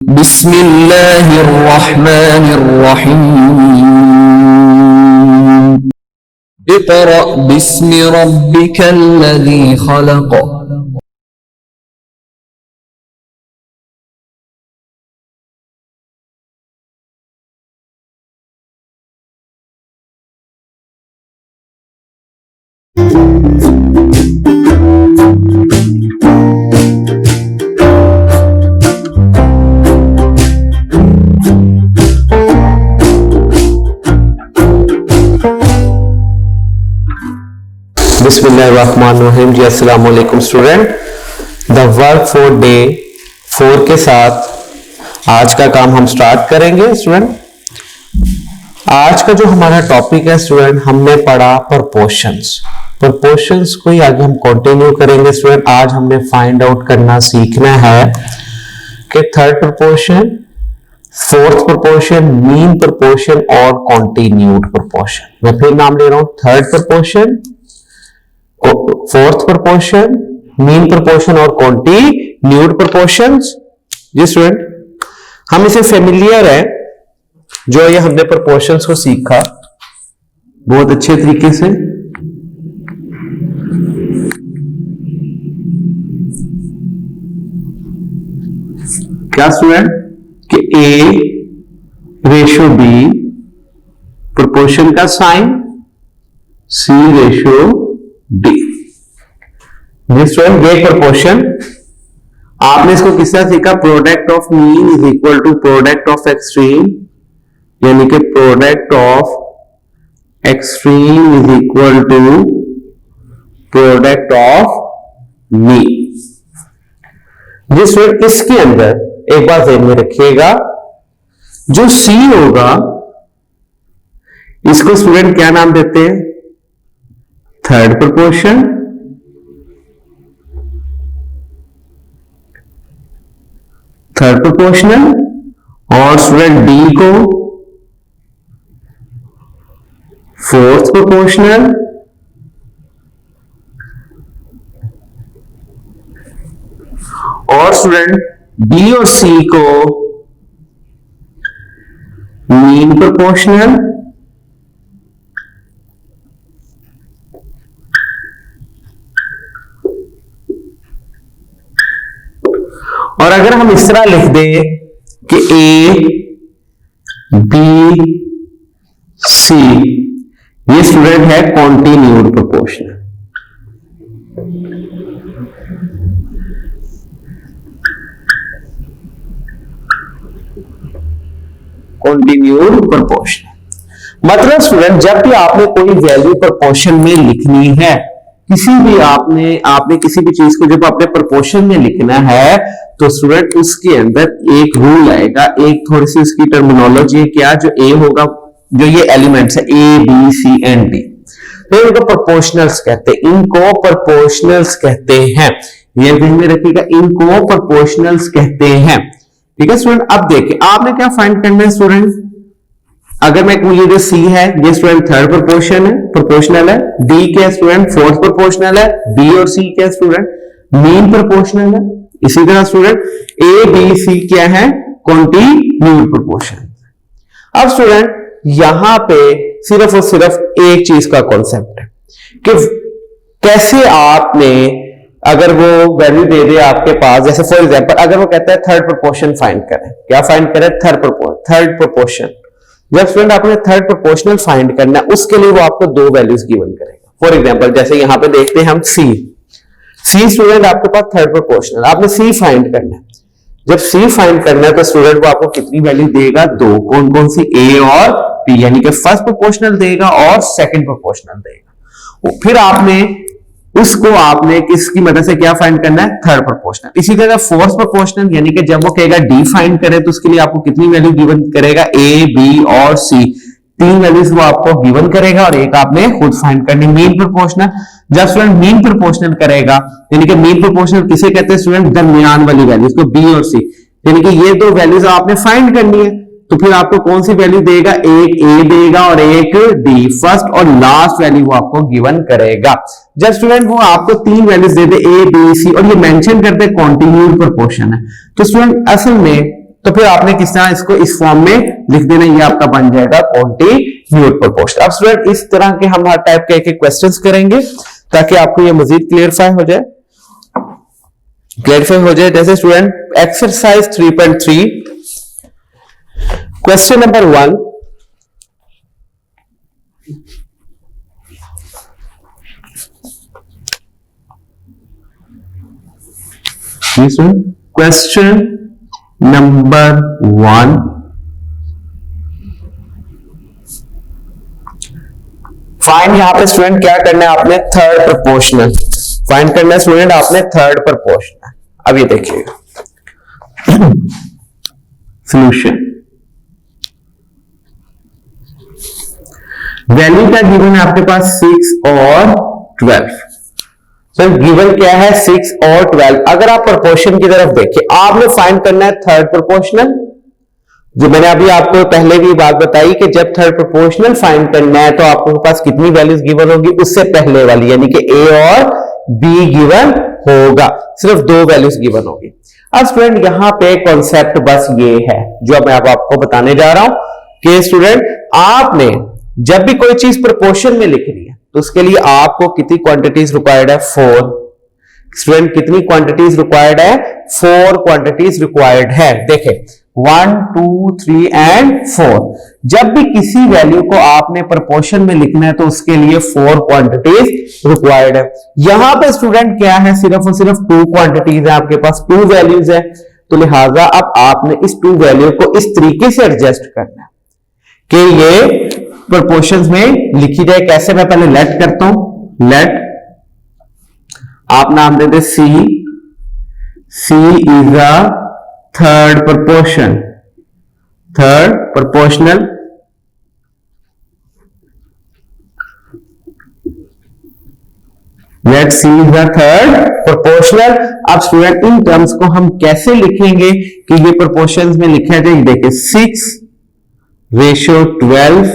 बिस्मिल्लाहिर्रहमानिर्रहीम। इक़रा बिस्मि रब्बिकल्लज़ी खलक़। बिस्मिल्लाहिर्रहमानिर्रहीम जी। अस्सलाम वालेकुम student. The work for day 4 के साथ आज का काम हम स्टार्ट करेंगे स्टूडेंट। आज का जो हमारा टॉपिक है स्टूडेंट, हमने पढ़ा प्रपोर्शंस को ही आगे हम कंटिन्यू करेंगे स्टूडेंट। आज हमने फाइंड आउट करना सीखना है कि third proportion, fourth proportion, mean proportion और कॉन्टिन्यूड प्रपोर्शन। मैं फिर नाम ले रहा हूं, third proportion, fourth proportion, mean proportion और कॉन्टिन्यूड प्रपोर्शंस। जी स्टूडेंट, हम इसे फेमिलियर है, जो ये हमने प्रपोर्शंस को सीखा बहुत अच्छे तरीके से। क्या स्टूडेंट कि A रेशो B, प्रपोर्शन का sign C ratio D। Student ये प्रपोर्शन आपने इसको किस तरह सीखा, product of mean is equal to product of extreme, यानी कि product of extreme is equal to product of mean. जी स्टूडेंट, इसके अंदर एक बात ध्यान में रखिएगा, जो C होगा इसको स्टूडेंट क्या नाम देते हैं, थर्ड प्रपोर्शन, थर्ड प्रपोर्शनल, और स्टूडेंट D को फोर्थ प्रपोर्शनल, और स्टूडेंट B और C को मीन प्रपोर्शनल, और अगर हम इस तरह लिख दें कि A, B, C, ये स्टूडेंट है कॉन्टिन्यूड प्रपोर्शनल। कॉन्टिन्यूड प्रपोर्शनल मतलब स्टूडेंट, जब भी आपने कोई वैल्यू प्रपोर्शन में लिखनी है, किसी भी आपने किसी भी चीज को जब अपने प्रपोर्शन में लिखना है, तो स्टूडेंट उसके अंदर एक रूल आएगा, एक थोड़ी सी उसकी टर्मिनोलॉजी है। क्या, जो ए होगा, जो ये एलिमेंट्स है A, B, C and D, तो इनको प्रपोर्शनल्स कहते हैं, इनको प्रपोर्शनल्स कहते हैं। ये ध्यान में रखिएगा, इनको प्रपोर्शनल्स कहते हैं। ठीक है स्टूडेंट, अब देखिए आपने क्या फाइंड करना है स्टूडेंट। अगर मैं ये जो C है, ये स्टूडेंट थर्ड प्रपोर्शनल है, D क्या स्टूडेंट फोर्थ प्रपोर्शनल है, B और C क्या स्टूडेंट मीन प्रपोर्शनल है। इसी तरह स्टूडेंट A, B, C क्या है, कॉन्टिन्यूड प्रपोर्शन। अब स्टूडेंट यहां पे सिर्फ और सिर्फ एक चीज का कॉन्सेप्ट है कि कैसे आपने, अगर वो वैल्यू दे दे आपके पास, जैसे फॉर एग्जांपल अगर वो कहता है थर्ड प्रपोर्शन फाइंड करें, क्या फाइंड करें, थर्ड प्रपोर्शन। जब स्टूडेंट आपने थर्ड प्रपोर्शनल फाइंड करना है, उसके लिए वो आपको दो वैल्यूज गिवन करेगा। फॉर एग्जांपल जैसे यहां पे देखते हैं हम C स्टूडेंट आपके पास थर्ड प्रपोर्शनल, आपने C फाइंड करना है। जब C फाइंड करना है तो स्टूडेंट वो आपको कितनी वैल्यू देगा, दो। कौन कौन सी, A और P, यानी कि फर्स्ट प्रपोर्शनल देगा और सेकंड प्रपोर्शनल देगा। फिर आपने किसकी मदद से क्या फाइंड करना है, थर्ड प्रपोर्शनल। इसी तरह फोर्थ प्रपोर्शनल, यानी कि जब वो कहेगा D फाइंड करे, तो उसके लिए आपको कितनी वैल्यू गिवन करेगा, A, B और C, तीन वैल्यूज वो आपको गिवन करेगा और एक आपने खुद फाइंड करनी। मीन प्रपोर्शनल, जब स्टूडेंट मीन प्रपोर्शनल करेगा, यानी कि मीन प्रपोर्शनल किसे कहते हैं स्टूडेंट, दरमियान वाली वैल्यूज को, B और C, यानी कि ये दो वैल्यूज आपने फाइंड करनी है। तो फिर आपको कौन सी वैल्यू देगा, एक ए देगा और एक डी, फर्स्ट और लास्ट वैल्यू वो आपको गिवन करेगा। जब स्टूडेंट वो आपको तीन values they they A B C और ये मेंशन करते कॉन्टिन्यूड प्रोपोर्शन है, तो स्टूडेंट असल में तो फिर आपने किस तरह इसको इस फॉर्म में लिख देना, ये आपका बन जाएगा कॉन्टिन्यूड प्रोपोर्शन। अब स्टूडेंट इस तरह के हम हर टाइप के एक क्वेश्चंस करेंगे ताकि आपको ये मजीद क्लियरफाई हो जाए। जैसे student exercise 3.3 question number 1, question number 1, find, यहां पे स्टूडेंट क्या करना है आपने, थर्ड प्रोपोर्शनल फाइंड करना है स्टूडेंट आपने, थर्ड प्रोपोर्शनल। अब ये देखिएगा सॉल्यूशन, वैल्यू क्या गिवन है आपके पास 6 और 12। सर गिवन क्या है 6 और 12। अगर आप प्रोपोर्शन की तरफ देखिए, आपने फाइंड करना है थर्ड प्रोपोर्शनल। जो मैंने अभी आपको पहले भी बात बताई कि जब थर्ड प्रोपोर्शनल फाइंड करना है तो आपके पास कितनी वैल्यूज गिवन होगी, उससे पहले वाली, यानी कि ए और बी गिवन होगा, सिर्फ 2 वैल्यूज गिवन होगी। अब स्टूडेंट यहां पे कॉन्सेप्ट बस ये है जो मैं अब आपको बताने जा रहा हूं कि स्टूडेंट आपने जब भी कोई चीज प्रोपोर्शन में लिखनी है तो उसके लिए आपको कितनी क्वांटिटीज रिक्वायर्ड है, 4। स्टूडेंट कितनी क्वांटिटीज रिक्वायर्ड है, 4 क्वांटिटीज रिक्वायर्ड है। देखें 1, 2, 3 एंड 4। जब भी किसी वैल्यू को आपने प्रोपोर्शन में लिखना है तो उसके लिए 4 क्वांटिटीज रिक्वायर्ड है। यहां पे स्टूडेंट क्या है, सिर्फ और सिर्फ 2 क्वांटिटीज है, आपके पास 2 वैल्यूज है, तो लिहाजा अब आपने इस 2 वैल्यू को इस तरीके से एडजस्ट करना है कि ये प्रोपोर्शंस में लिखी जाए। कैसे, मैं पहले लेट करता हूं, लेट आप नाम दे दे C is a third proportion, third proportional. Let C is the third proportional. अब स्टूडेंट इन टर्म्स को हम कैसे लिखेंगे कि ये प्रोपोर्शंस में लिखा जाए, देखिए 6:12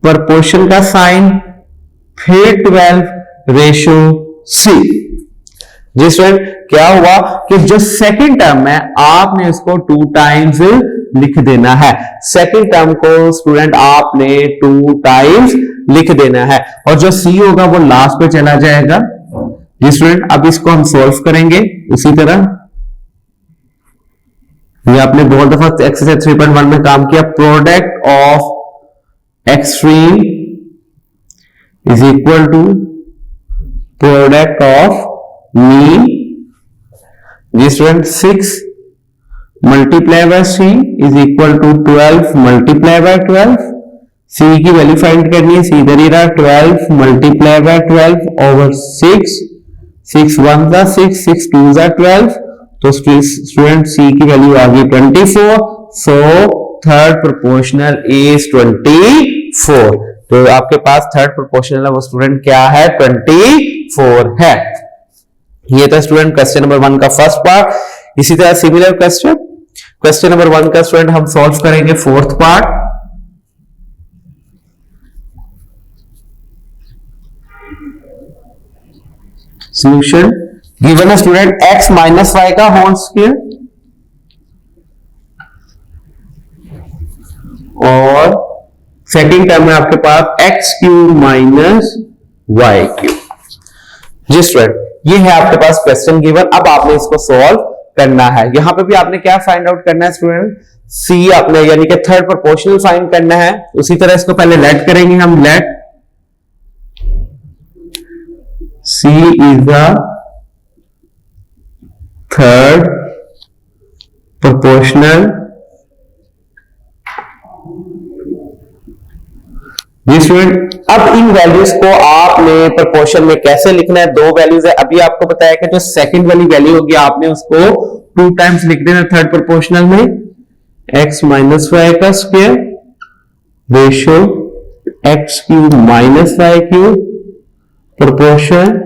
प्रोपोर्शन का साइन, फिर 12:6। जी स्टूडेंट क्या हुआ कि जो सेकंड टर्म है आपने उसको 2 टाइम्स लिख देना है। सेकंड टर्म को स्टूडेंट आपने 2 टाइम्स लिख देना है और जो सी होगा वो लास्ट पे चला जाएगा। जी स्टूडेंट अब इसको हम सॉल्व करेंगे उसी तरह, ये आपने बहुत दफा एक्सरसाइज 3.1 में काम किया। Product of extreme is equal to product of mean. जी student 6 multiply by C is equal to 12 multiply by 12। C की वैल्यू फाइंड करनी है, सी इधर ही रहा, 12 मल्टीप्लाई बाय 12 ओवर 6। 6 1 जा 6, 6 2 जा 12, तो स्टूडेंट सी की वैल्यू आ गई 24। So third proportional is 24। तो आपके पास थर्ड प्रोपोर्शनल है वो स्टूडेंट क्या है, 24 है। ये था स्टूडेंट क्वेश्चन नंबर 1 का फर्स्ट पार्ट। इसी तरह सिमिलर क्वेश्चन नंबर 1 का स्टूडेंट हम सॉल्व करेंगे फोर्थ पार्ट। सॉल्यूशन गिवन है स्टूडेंट x माइनस वाई का होल स्क्वायर और सेकंड टर्म में आपके पास X cube minus Y cube. जी स्टूडेंट ये है आपके पास क्वेश्चन गिवन। अब आपने इसको सॉल्व करना है। यहां पे भी आपने क्या फाइंड आउट करना है स्टूडेंट, सी आपने यानी कि थर्ड प्रोपोर्शनल फाइंड करना है। उसी तरह इसको पहले लेट करेंगे हम, let C is the third proportional. जी स्टूडेंट अब इन वैल्यूज को आपने प्रोपोर्शन में कैसे लिखना है, 2 वैल्यूज है। अभी आपको बताया कि जो सेकंड वाली वैल्यू होगी आपने उसको 2 टाइम्स लिख देना थर्ड प्रोपोर्शनल में, x माइनस वाई का square ratio X cube minus Y cube proportion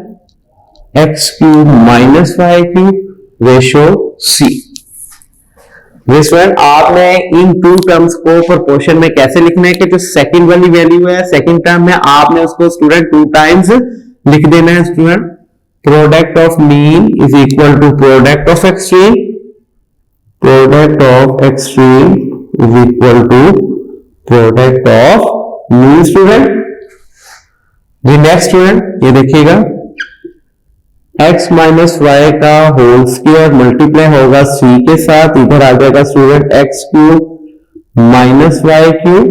X cube minus Y cube ratio C. Student आपने इन 2 टर्म्स को प्रोपोर्शन में कैसे लिखना है कि जो सेकंड वाली वैल्यू है सेकंड टर्म में आपने उसको स्टूडेंट 2 टाइम्स लिख देना है। Student product of mean is equal to product of extreme product of extreme is equal to product of mean student. जी नेक्स्ट स्टूडेंट ये देखिएगा, x माइनस वाई का होल स्क्वायर मल्टीप्लाई होगा c के साथ, इधर आ जाएगा student X cube minus Y cube,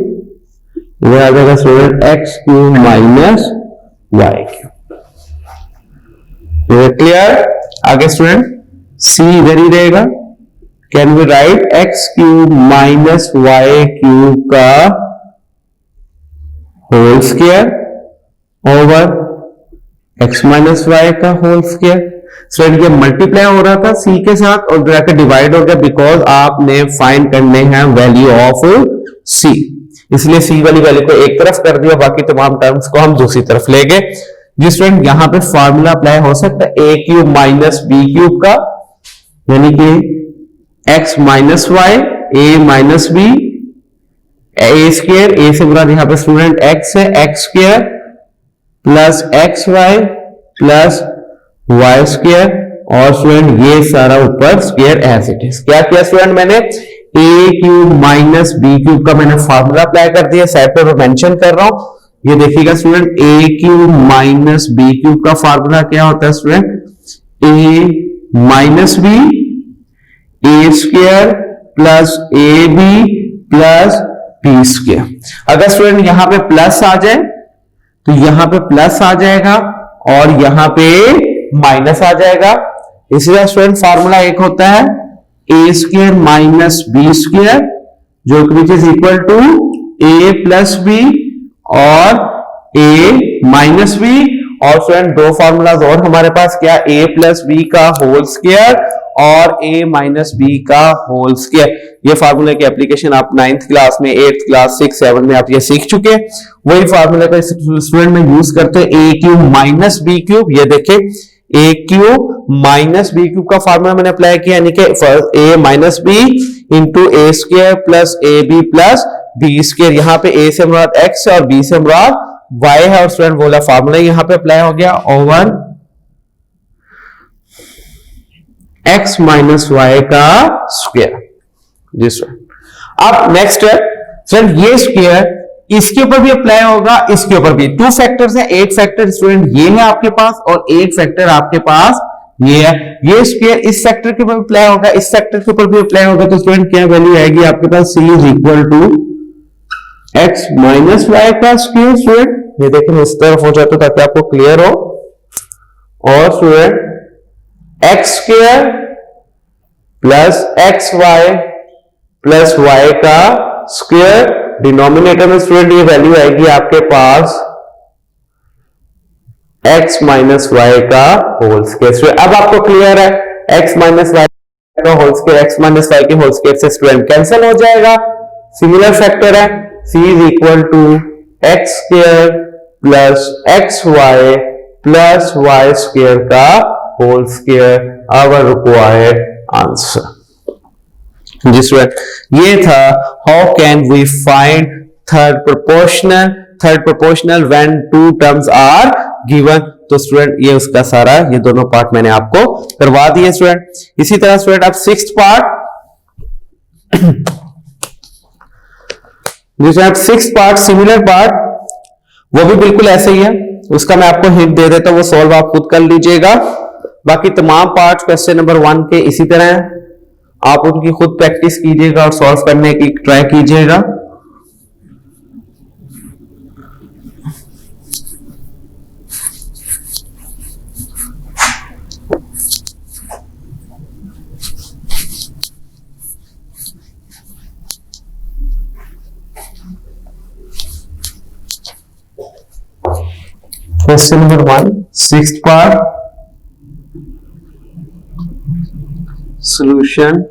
इधर आ जाएगा student X cube minus Y cube. Clear? आगे स्टूडेंट c इधर ही रहेगा, can we write X cube minus Y cube का whole square over x minus Y का होल स्क्वायर। स्टूडेंट ये मल्टीप्लाई हो रहा था c के साथ और जाकर डिवाइड हो गया, बिकॉज आपने फाइंड करने हैं वैल्यू ऑफ c, इसलिए c वाली वैल्यू को एक तरफ कर दिया, बाकी तमाम टर्म्स को हम दूसरी तरफ ले गए। जी स्टूडेंट यहां पे फॉर्मूला अप्लाई हो सकता है a cube minus b cube का, यानी कि x minus Y a minus b a square, a से मुराद यहां पे स्टूडेंट x है, x square plus X Y plus Y square, और स्टूडेंट ये सारा ऊपर स्क्वायर एज इट इज। क्या किया स्टूडेंट मैंने a cube minus b cube का मैंने फॉर्मूला अप्लाई कर दिया, साइड पे मैं मेंशन कर रहा हूं। ये देखिएगा student a cube minus b cube का फॉर्मूला क्या होता है student, a minus b a square plus A B plus b square. अगर स्टूडेंट यहां पे प्लस आ जाए तो यहां पे प्लस आ जाएगा और यहां पे माइनस आ जाएगा, इसलिए स्टूडेंट फार्मूला एक होता है A square minus B square, जो which is equal to A plus B और ए माइनस बी, और स्टूडेंट दो फार्मूलाज और हमारे पास, क्या, ए प्लस बी का होल स्क्वायर और a माइनस बी का होल स्क्वायर। ये फार्मूले की एप्लीकेशन आप 9th क्लास में, 8th क्लास, 6, 7 में आप ये सीख चुके हैं। वही फार्मूले का स्टूडेंट में यूज करते हैं a cube minus B cube. ये देखें a cube minus B cube का फार्मूला मैंने अप्लाई किया, यानी कि a minus B into A square plus A B plus B square. यहाँ पे a से मुराद x और b से मुराद y है, और स्टूडेंट बोला फार्मूला यहाँ पे अप्लाई हो गया ओवर x माइनस वाई का स्क्वायर। जी स्टूडेंट अब नेक्स्ट है स्टूडेंट, ये स्क्वायर इसके ऊपर भी अप्लाई होगा, इसके ऊपर भी। 2 फैक्टर्स है, 8 फैक्टर स्टूडेंट ये है आपके पास और 8 फैक्टर आपके पास ये है। ये स्क्वायर इस फैक्टर के ऊपर अप्लाई होगा, इस फैक्टर के ऊपर भी अप्लाई होगा, तो स्टूडेंट क्या वैल्यू आएगी आपके पास, c is equal to x minus Y का स्क्वायर। स्टूडेंट ये देखें इस तरफ हो जाता ताकि आपको क्लियर हो, और student X square plus X Y plus Y का स्क्वायर, डिनोमिनेटर में स्टूडेंट ये वैल्यू आएगी आपके पास x माइनस वाई का होल स्क्वायर। अब आपको क्लियर है, x माइनस वाई का whole square x minus Y के होल स्क्वायर से स्टूडेंट कैंसिल हो जाएगा, सिमिलर फैक्टर है, c is equal to X square plus X Y plus Y square का whole square, our required answer. Ji student ये था how can we find third proportional when 2 terms are given. तो student ये उसका सारा, ये दोनों पार्ट मैंने आपको करवा दिए स्टूडेंट। इसी तरह स्टूडेंट आप 6th पार्ट, जिसे 6th पार्ट सिमिलर पार्ट, वो भी बिल्कुल ऐसे ही है, उसका मैं आपको हिंट दे देता हूं, वो सॉल्व आप खुद कर लीजिएगा। बाकी तमाम पार्ट क्वेश्चन नंबर 1 के इसी तरह है, आप उनकी खुद प्रैक्टिस कीजिएगा और सॉल्व करने की ट्राई कीजिएगा। Question number 1 6th part, solution.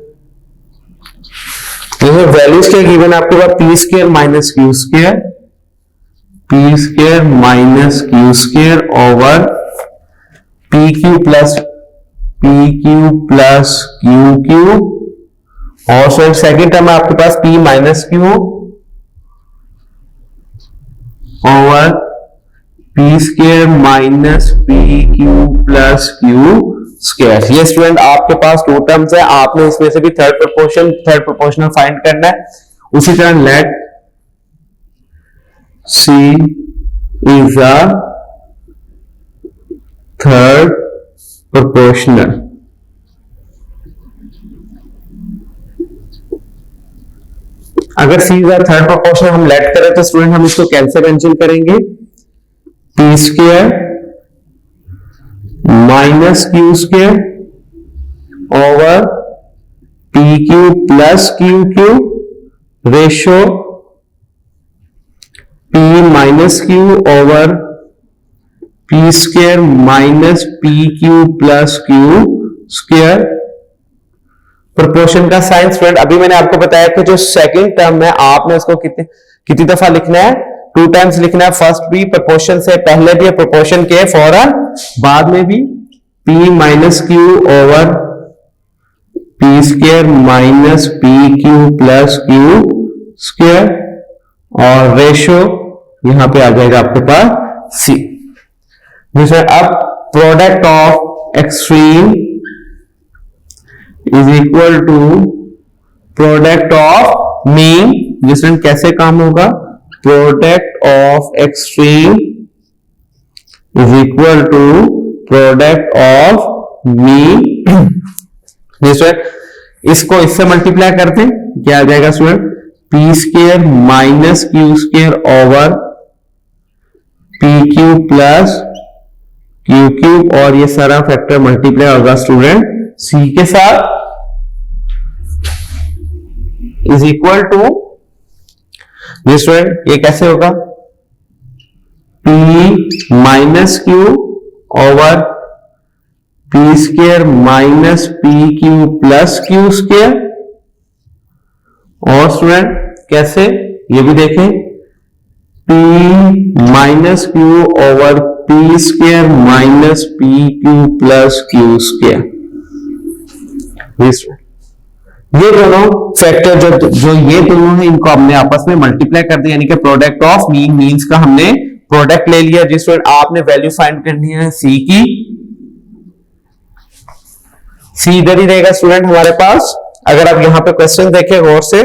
Values क्या गिवन आपके पास, P square minus Q square, P square minus Q square over P Q plus Q Q, और सेकेंड टर्म आपके पास P minus Q over P square minus P Q plus Q square. ये student आपके पास to terms है, आपने इसमें से भी थर्ड प्रोपोर्शनल फाइंड करना है। उसी तरह late C is a third proportional। अगर C is a third proportional हम लेट करें तो स्टूडेंट हम इसको कैसे मेंशन करेंगे, P square minus Q square over P Q plus Q Q ratio P minus Q over P square minus P Q plus Q square. Proportion का sign student अभी मैंने आपको बताया कि जो सेकंड टर्म है आपने उसको कितनी दफा लिखना है, टू टाइम्स लिखना है। फर्स्ट भी प्रोपोर्शन से पहले भी, प्रोपोर्शन के फौरन बाद में भी। P minus Q over P square minus P Q plus Q square और रेशो यहां पे आ जाएगा आपके पास C। दूसरा अब product of extreme is equal to product of mean. जिसमें कैसे काम होगा, product of extreme is equal to product of mean. जिसमें इसको इससे मल्टीप्लाई करते हैं, क्या आ जाएगा student, P square minus Q square over P Q plus Q cube और ये सारा फैक्टर मल्टीप्लाई होगा स्टूडेंट C के साथ इज इक्वल टू। स्टूडेंट ये कैसे होगा, P minus Q over P square minus P Q plus Q square. और स्टूडेंट कैसे, ये भी देखें, P minus Q over P square minus P Q plus Q square. ये दोनों फैक्टर जो ये दोनों है इनको हमने आपस में मल्टीप्लाई कर दिया, यानी कि प्रोडक्ट ऑफ मीन मीन्स का हमने प्रोडक्ट ले लिया। जिस स्टूडेंट आपने वैल्यू फाइंड करनी है C की, C इधर ही रहेगा स्टूडेंट हमारे पास। अगर आप यहां पे क्वेश्चन देखें गौर से,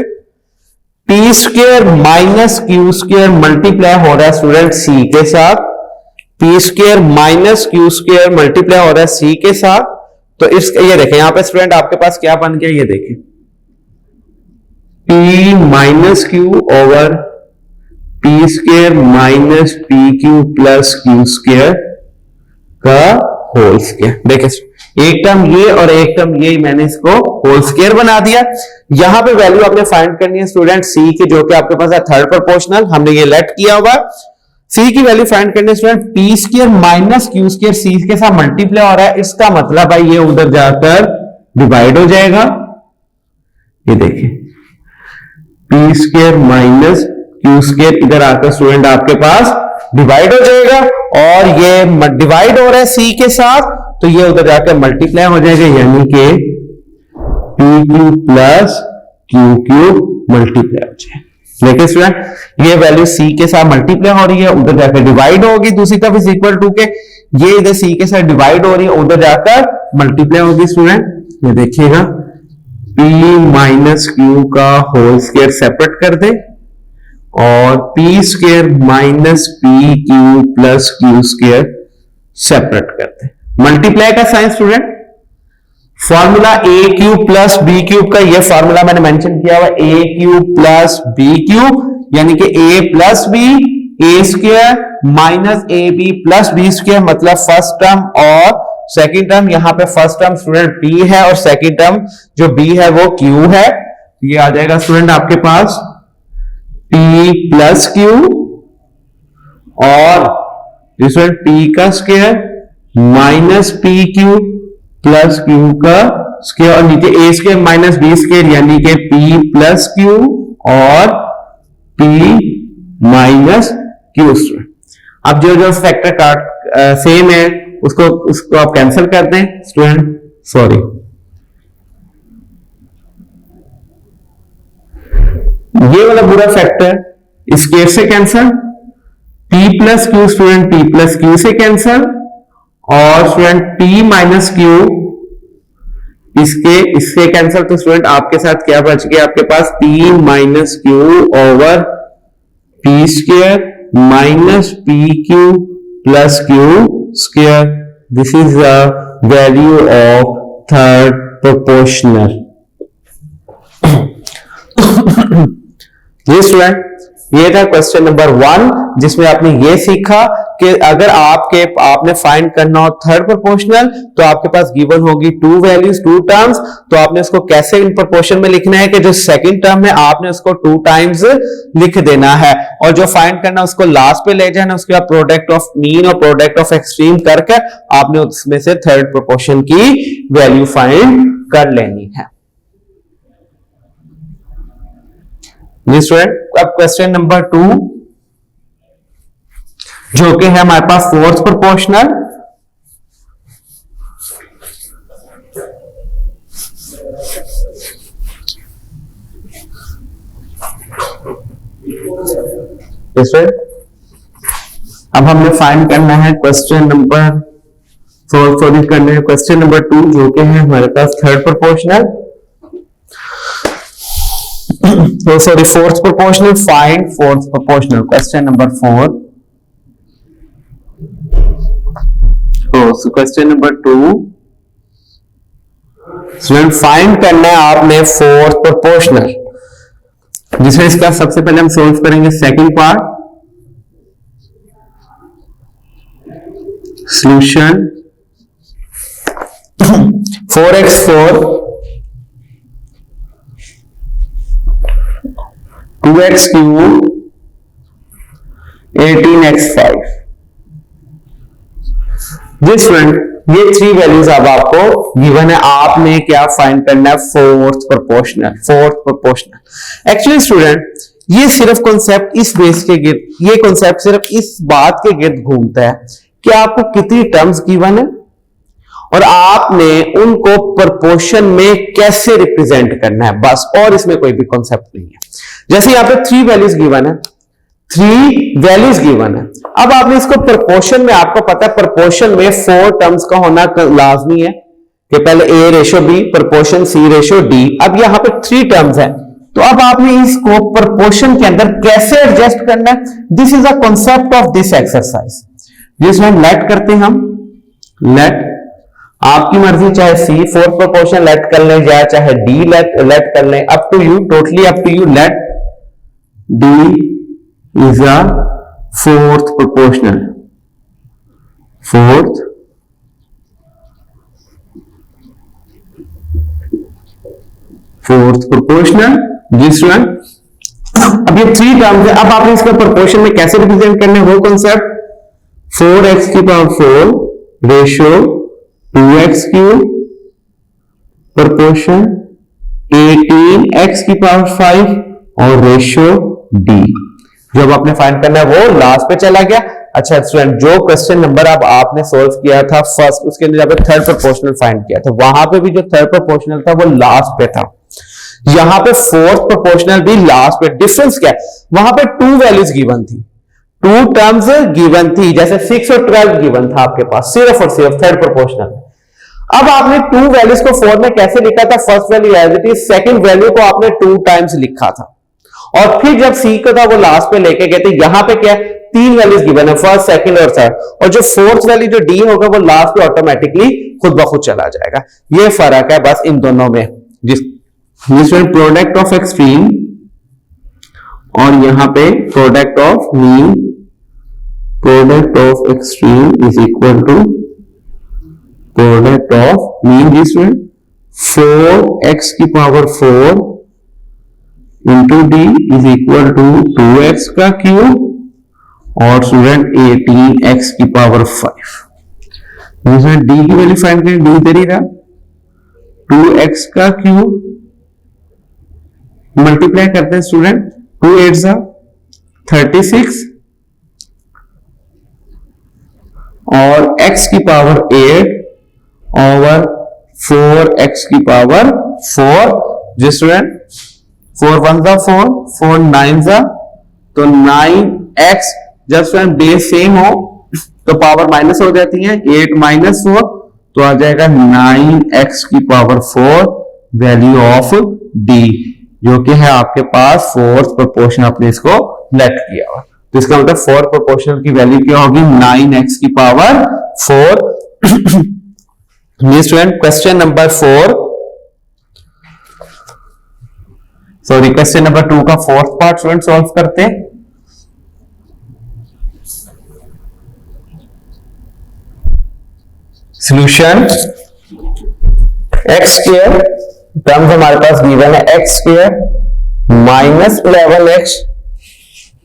P square minus Q square multiply हो रहा है स्टूडेंट C के साथ, P square minus Q square multiply हो रहा है C के साथ। तो इस ये देखें यहां पे स्टूडेंट आपके पास क्या बन गया, ये देखें P minus Q over P square minus P Q plus Q square का होल स्क्वायर। देखें एक टर्म ये और एक टर्म ये, मैंने इसको होल स्क्वायर बना दिया। यहां पे वैल्यू आपने फाइंड करनी है स्टूडेंट C की, जो कि आपके पास है थर्ड प्रोपोर्शनल, हमने ये लेट किया हुआ। C की वैल्यू फाइंड करनी है student, P square minus Q square C के साथ मल्टीप्लाई हो रहा है, इसका मतलब भाई ये उधर जाकर डिवाइड हो जाएगा। ये देखिए P square minus Q square इधर आकर स्टूडेंट आपके पास डिवाइड हो जाएगा, और ये डिवाइड हो रहा है C के साथ, तो ये उधर जाकर मल्टीप्लाई हो जाएगा, यानी कि P Q plus Q cube multiply हो जाएगा। देखिए स्टूडेंट ये वैल्यू C के साथ मल्टीप्लाई हो रही है, उधर जाकर डिवाइड होगी, दूसरी तरफ इज इक्वल टू के ये इधर C के साथ डिवाइड हो रही है, उधर जाकर मल्टीप्लाई होगी स्टूडेंट। ये देखिएगा P माइनस क्यू का होल स्क्वायर सेपरेट कर दे और P square minus P Q plus Q square separate कर दे। मल्टीप्लाई का sign student formula A cube plus B cube का, ये फॉर्मूला मैंने मेंशन किया हुआ, A cube plus B cube यानी कि A plus B A square minus A B plus B square, मतलब फर्स्ट टर्म और सेकंड टर्म। यहां पे फर्स्ट टर्म स्टूडेंट p है और सेकंड टर्म जो b है वो q है। ये आ जाएगा स्टूडेंट आपके पास p प्लस क्यू और स्टूडेंट p का square minus P Q plus Q का स्क्वायर, और नीचे a square minus B square यानी कि p प्लस क्यू और p माइनस क्यू। अब जो फैक्टर काट सेम है उसको आप कैंसिल कर दें स्टूडेंट, सॉरी ये वाला पूरा फैक्टर स्क्वायर से cancel, p plus Q student p plus Q से कैंसिल, और स्टूडेंट p माइनस क्यू इसके इसके कैंसिल, तो स्टूडेंट आपके साथ क्या बच गया, आपके पास p minus Q over P square minus P Q plus Q square. This is the value of third proportional. ये स्टूडेंट ये था क्वेश्चन नंबर 1, जिसमें आपने ये सीखा कि अगर आपने फाइंड करना हो थर्ड प्रोपोर्शनल तो आपके पास गिवन होगी टू वैल्यूज, टू टर्म्स, तो आपने उसको कैसे इन प्रोपोर्शन में लिखना है कि जो सेकंड टर्म है आपने उसको 2 टाइम्स लिख देना है, और जो फाइंड करना उसको लास्ट पे ले जाना, उसके बाद प्रोडक्ट ऑफ मीन और प्रोडक्ट ऑफ एक्सट्रीम करके आपने उसमें से थर्ड प्रोपोर्शन की वैल्यू फाइंड कर लेनी है। अब क्वेश्चन नंबर 2 जो कि है हमारे पास फोर्थ प्रोपोर्शनल। अब हमने फाइंड करना है क्वेश्चन नंबर क्वेश्चन नंबर 2 जो कि है हमारे पास third proportional, sorry fourth proportional. Find fourth proportional, question number 4। Question number 2 student find करना है आपने फोर्थ प्रोपोर्शनल, जिसमें इसका सबसे पहले हम सोल्व करेंगे second part. Solution 4x4 2x cube 18x5। This friend ये 3 वैल्यूज अब आपको गिवन है, आपने क्या फाइंड करना है फोर्थ प्रोपोर्शनल। एक्चुअली स्टूडेंट ये सिर्फ कॉन्सेप्ट इस बेस के गिर्द, ये कॉन्सेप्ट सिर्फ इस बात के गिर्द घूमता है कि आपको कितनी टर्म्स गिवन है और आपने उनको प्रोपोर्शन में कैसे रिप्रेजेंट करना है, बस, और इसमें कोई भी कॉन्सेप्ट नहीं है। जैसे यहां पे 3 वैल्यूज गिवन है, 3 वैल्यूज गिवन है, अब आपने इसको प्रोपोर्शन में, आपको पता है प्रोपोर्शन में 4 टर्म्स का होना लाजमी है कि पहले a ratio b proportion c ratio d। अब यहां पे 3 टर्म्स है, तो अब आपने इसको प्रोपोर्शन के अंदर कैसे एडजस्ट करना है, this is a concept of this exercise, जिसमें लेट करते हैं हम, लेट आपकी मर्जी, चाहे सी फोर्थ प्रोपोर्शन लेट कर लें या चाहे डी लेट कर लें, up to you, totally up to you. Let D is a fourth proportional, fourth proportional, this one. अब ये 3 टर्म्स है, अब आपने इसको प्रोपोर्शन में कैसे रिप्रेजेंट करना है वो कॉन्सेप्ट, 4x की power 4 ratio 2x cube proportion 18x की पावर 5 और रेशियो d। जब आपने फाइंड करना है वो लास्ट पे चला गया। अच्छा स्टूडेंट, जो क्वेश्चन नंबर अब आपने सोल्व किया था फर्स्ट, उसके अंदर आपने थर्ड प्रोपोर्शनल फाइंड किया था, वहां पे भी जो थर्ड प्रोपोर्शनल था वो लास्ट पे था, यहां पे फोर्थ प्रोपोर्शनल भी लास्ट पे। डिफरेंस क्या है, वहां पे 2 वैल्यूज गिवन थी, 2 टर्म्स गिवन थी, जैसे 6 और 12 गिवन था आपके पास, सिर्फ और सिर्फ थर्ड प्रोपोर्शनल। अब आपने 2 वैल्यूज को 4 में कैसे लिखा था, first value as it is, second value को आपने 2 टाइम्स लिखा था, और फिर जब सी को था वो लास्ट पे लेके गए थे। यहां पे क्या है, 3 वैल्यूज गिवन है, फर्स्ट सेकंड और थर्ड, और जो फोर्थ वैल्यू जो डी होगा वो लास्ट पे ऑटोमेटिकली खुद ब खुद चला जाएगा। ये फर्क है बस इन दोनों में, जिसमें प्रोडक्ट ऑफ एक्सट्रीम और यहां पे product of mean, product of extreme is equal to product of mean, जिसमें 4x की power 4 into D is equal to 2x का क्यूब और स्टूडेंट 18x की पावर 5। जिसमें डी की वैल्यू फाइंड करें, डी इधर ही रहा, 2x का क्यूब मल्टीप्लाई करते हैं स्टूडेंट, 2 8 जा 36 और x की पावर 8 ओवर 4x की पावर 4। जिस स्टूडेंट 4 1 जा 4, 4 9 जा तो 9x, जब स्टूडेंट बेस सेम हो तो पावर माइनस हो जाती है, 8 - 4 तो आ जाएगा 9x की पावर 4 वैल्यू ऑफ d, जो कि है आपके पास फोर्थ प्रोपोर्शन, आपने इसको लेट किया हुआ। तो इसका मतलब फोर्थ प्रोपोर्शन की वैल्यू क्या होगी, 9x की power 4। Student question number 4, sorry question number 2 का फोर्थ पार्ट स्टूडेंट सॉल्व करते हैं। सॉल्यूशन एक्स स्क्वायर टर्म्स हमारे पास गिवन है, X square minus 11x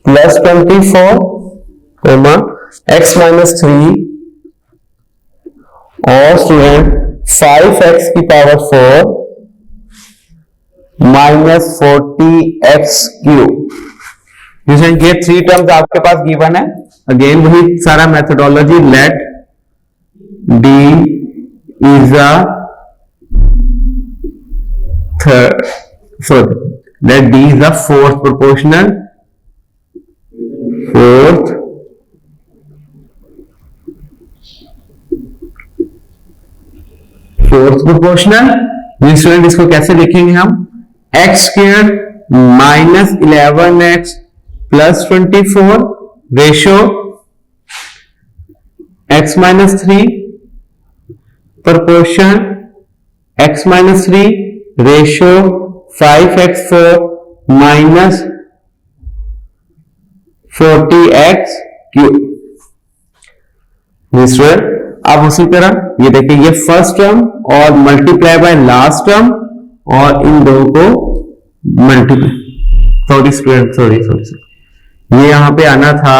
plus 24 comma x minus 3 और स्टूडेंट 5x की पावर 4 माइनस 40x क्यूब। ये 3 टर्म्स आपके पास गिवन है। अगेन वही सारा methodology, let d is a third, sorry, let d is a fourth proportional, fourth proportional। Student इसको कैसे लिखेंगे हम, x square minus 11x plus 24 ratio x minus 3 proportion x minus 3 ratio 5x4 minus 40x cube. अब उसी तरह ये देखिए, ये फर्स्ट टर्म और मल्टीप्लाई बाय लास्ट टर्म और इन दो को मल्टीप्लाई, सॉरी स्टूडेंट सॉरी ये यहां पे आना था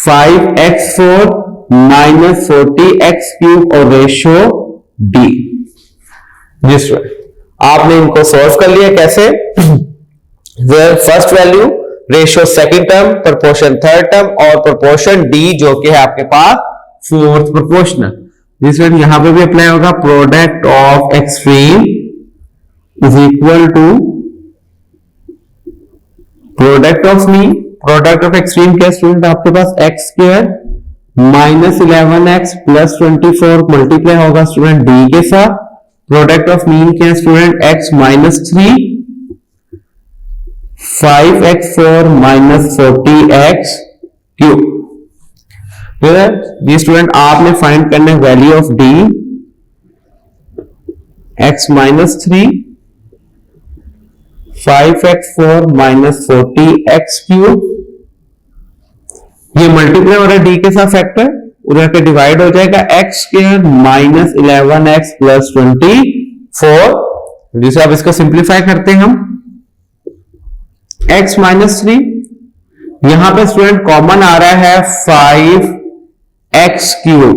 5x4 माइनस 40x क्यूब और रेशियो d। जिस आपने इनको सॉल्व कर लिया कैसे, first value ratio second term, proportion third term और प्रोपोर्शन d जो कि है आपके पास फोर्थ प्रोपोर्शनल। जिसमें यहां पे भी अप्लाई होगा, product of extreme is equal to product of mean. Product of extreme क्या स्टूडेंट, आपके पास X square minus 11x plus 24 multiply होगा स्टूडेंट d के साथ। प्रोडक्ट ऑफ मीन क्या है student, x minus 3 5x4 minus 40x cube. ये student आपने फाइंड करना है value of d, x minus 3 5x4 minus 40x cube. ये मल्टीप्लाई हो रहा है d के साथ फैक्टर, उधर के डिवाइड हो जाएगा x square minus 11x plus 24, जिसे अब इसको सिंप्लीफाई करते हैं हम, x माइनस 3 यहां पे स्टूडेंट कॉमन आ रहा है 5x क्यूब।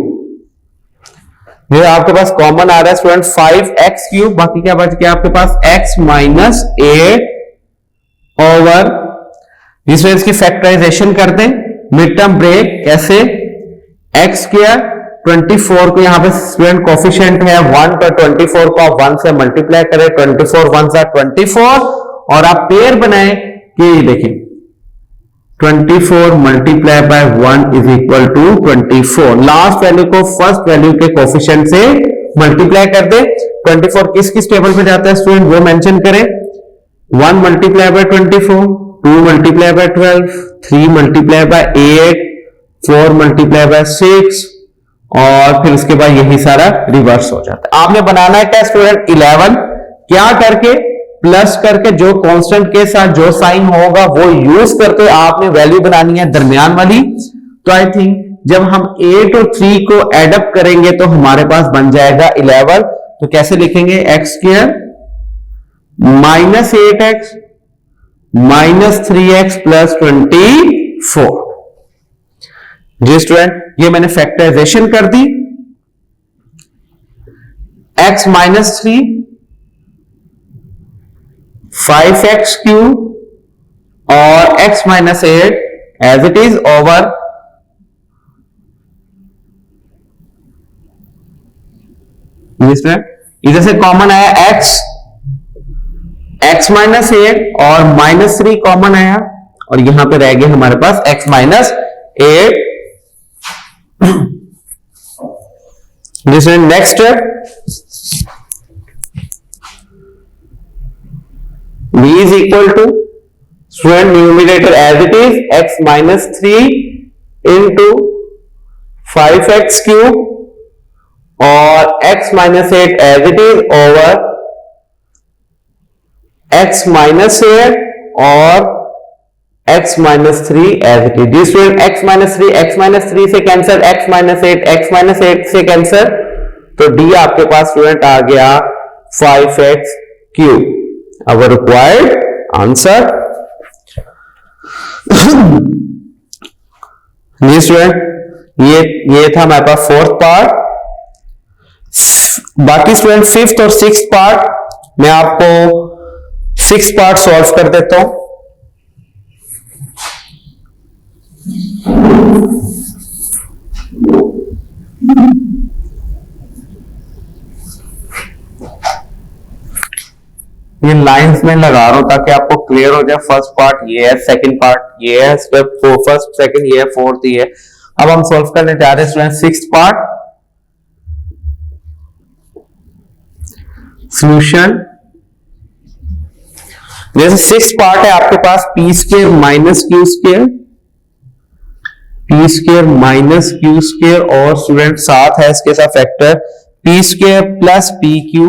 ये आपके पास कॉमन आ रहा है स्टूडेंट 5x क्यूब, बाकी क्या बच गया आपके पास x माइनस 8 ओवर, जिसमें इसकी फैक्टराइजेशन कर दें, मिड टर्म ब्रेक कैसे, एक्स स्क्वायर 24 को यहां पे स्टूडेंट कोफिशिएंट है 1, तो 24 को आप 1 से मल्टीप्लाई करें, 24 1 सा 24 और आप पेयर बनाएं कि देखिए 24 multiply by 1 is equal to 24। Last value को फर्स्ट वैल्यू के कोफिशिएंट से मल्टीप्लाई कर दे। 24 किस किस टेबल पे जाता है स्टूडेंट वो मेंशन करें, 1 multiply by 24, 2 multiply by 12, 3 multiply by 8, 4 multiply by 6 और फिर उसके बाद यही सारा रिवर्स हो जाता है। आपने बनाना है क्या स्टूडेंट 11, क्या करके प्लस करके जो कांस्टेंट के साथ जो साइन होगा वो यूज करके आपने वैल्यू बनानी है दरमियान वाली। तो आई थिंक जब हम 8 और 3 को एडअप करेंगे तो हमारे पास बन जाएगा 11। तो कैसे लिखेंगे, X square minus 8x minus 3x plus 24। जी स्टूडेंट, ये मैंने फैक्टराइजेशन कर दी, x माइनस 3 5x क्यूब और x minus 8 as it is over इधर से कॉमन आया x माइनस 8 और माइनस 3 कॉमन आया और यहां पे रह गया हमारे पास x minus 8। This next step, b is equal to student numerator as it is x minus 3 into 5x cube और x minus 8 as it is over x minus 8 और x minus 3 as it is। जी student x minus 3 से cancer, x minus 8 से cancer, तो d आपके पास student आ गया 5x cube. our required answer। जी स्टूडेंट ये था हमारे पास फोर्थ पार्ट। बाकी स्टूडेंट फिफ्थ और सिक्स्थ पार्ट मैं आपको सिक्स्थ पार्ट सॉल्व कर देता हूं। ये लाइंस में लगा रहा हूं ताकि आपको क्लियर हो जाए। फर्स्ट पार्ट ये है, सेकंड पार्ट ये है, स्टेप फर्स्ट सेकंड ये है, फोर्थ ये है। अब हम सॉल्व करने जा रहे हैं स्टूडेंट सिक्स्थ पार्ट। सॉल्यूशन जैसे सिक्स्थ पार्ट है आपके पास P square minus Q square, P square minus Q square और स्टूडेंट साथ है इसके साथ factor P square plus P Q,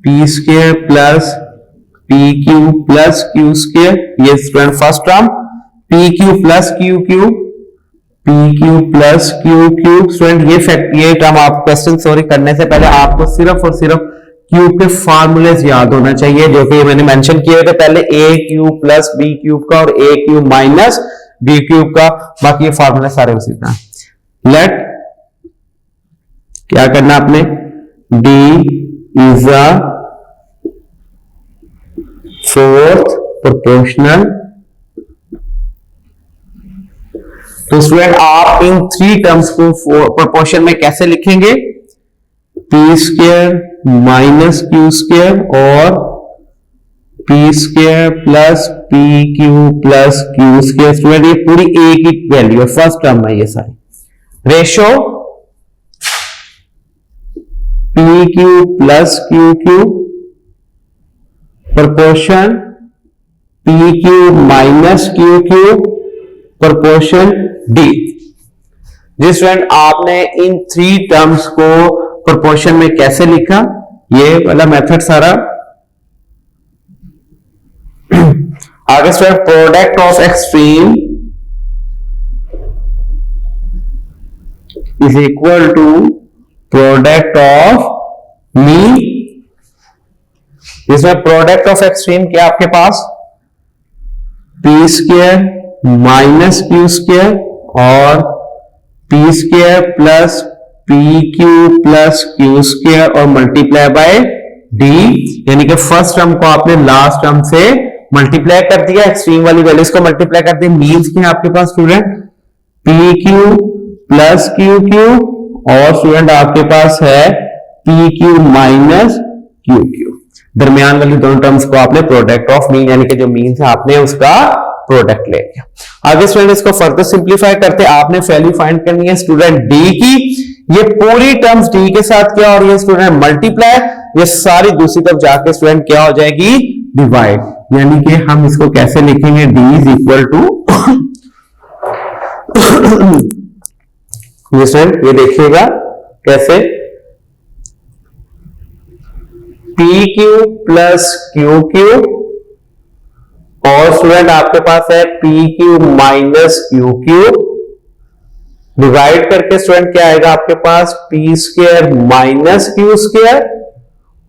P square plus P Q plus Q square. ये student first term P Q plus Q cube, P Q plus Q cube. Student ये term आप question sorry करने से पहले आपको सिर्फ और सिर्फ क्यूब के फार्मूलेस याद होना चाहिए जो कि मैंने मेंशन किए थे पहले, ए क्यूब प्लस बी क्यूब का और ए क्यूब माइनस बी क्यूब का। बाकी ये फार्मूले सारे उसी का। लेट क्या करना आपने, D is a fourth proportional. तो स्टूडेंट आप इन थ्री टर्म्स को प्रोपोर्शन में कैसे लिखेंगे, P square minus Q square और P square plus P Q plus Q square. Student ये पूरी ए की वैल्यू है, फर्स्ट टर्म है ये सारी। Ratio P Q plus Q cube, proportion P cube minus Q cube, proportion D. जी student आपने इन थ्री टर्म्स को प्रोपोर्शन में कैसे लिखा, ये वाला मेथड सारा। आगे student product of extreme is equal to product of mean. इसमें प्रोडक्ट ऑफ एक्सट्रीम क्या आपके पास, P square minus Q square और P square plus P Q plus Q square और मल्टीप्लाई बाय डी। यानी कि फर्स्ट टर्म को आपने लास्ट टर्म से मल्टीप्लाई कर दिया, एक्सट्रीम वाली वैल्यूज को मल्टीप्लाई कर दिया। मीन्स क्या है आपके पास student, P Q plus Q Q और स्टूडेंट आपके पास है P Q minus Q Q. दरमियान वाली दोनों टर्म्स को आपने प्रोडक्ट ऑफ मीन यानी कि जो मीन है आपने उसका प्रोडक्ट ले लिया। आगे स्टूडेंट इसको फर्दर सिंप्लीफाई करते आपने वैल्यू फाइंड करनी है स्टूडेंट डी की। ये पूरी टर्म्स डी के साथ क्या और ये स्टूडेंट मल्टीप्लाई, ये सारी दूसरी तरफ जाके स्टूडेंट क्या हो जाएगी, डिवाइड। यानी कि हम इसको कैसे लिखेंगे, डी इज इक्वल टू ये देखिएगा कैसे, P Q plus Q Q और स्टूडेंट आपके पास है P Q minus Q Q, divide करके स्टूडेंट क्या आएगा आपके पास, P square minus Q square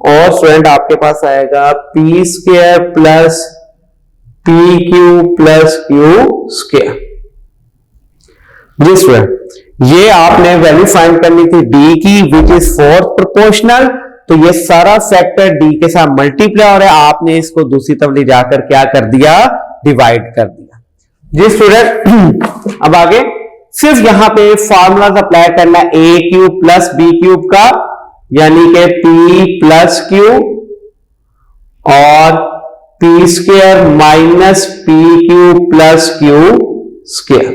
और स्टूडेंट आपके पास आएगा P square plus P Q plus Q square. जी स्टूडेंट ये आपने वैल्यू फाइंड करनी थी डी की विच इज फोर्थ प्रोपोर्शनल। तो ये सारा फैक्टर डी के साथ मल्टीप्लाई हो रहा है, आपने इसको दूसरी तरफ ले जाकर क्या कर दिया, डिवाइड कर दिया। जी स्टूडेंट अब आगे सिर्फ यहां पे फॉर्मूलाज अप्लाई करना A cube plus B cube का, यानी कि पी प्लस क्यू और P square minus P Q plus Q square.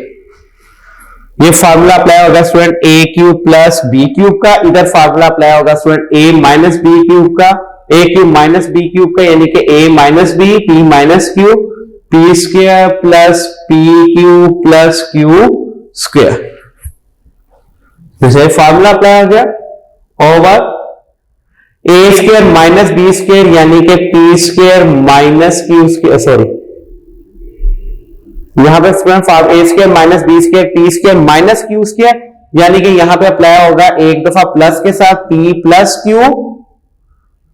ये फार्मूला अप्लाई होगा student A cube plus B cube का, इधर फार्मूला अप्लाई होगा student A minus B cube का, A cube minus B cube का, यानी कि A minus B P minus Q P square plus P cube plus Q square. जैसे formula apply हो गया over A square minus B square यानी कि P square minus Q square, sorry यहां पे student A square minus B square P square minus Q square, यानी कि यहां पे अप्लाई होगा एक दफा प्लस के साथ पी प्लस क्यू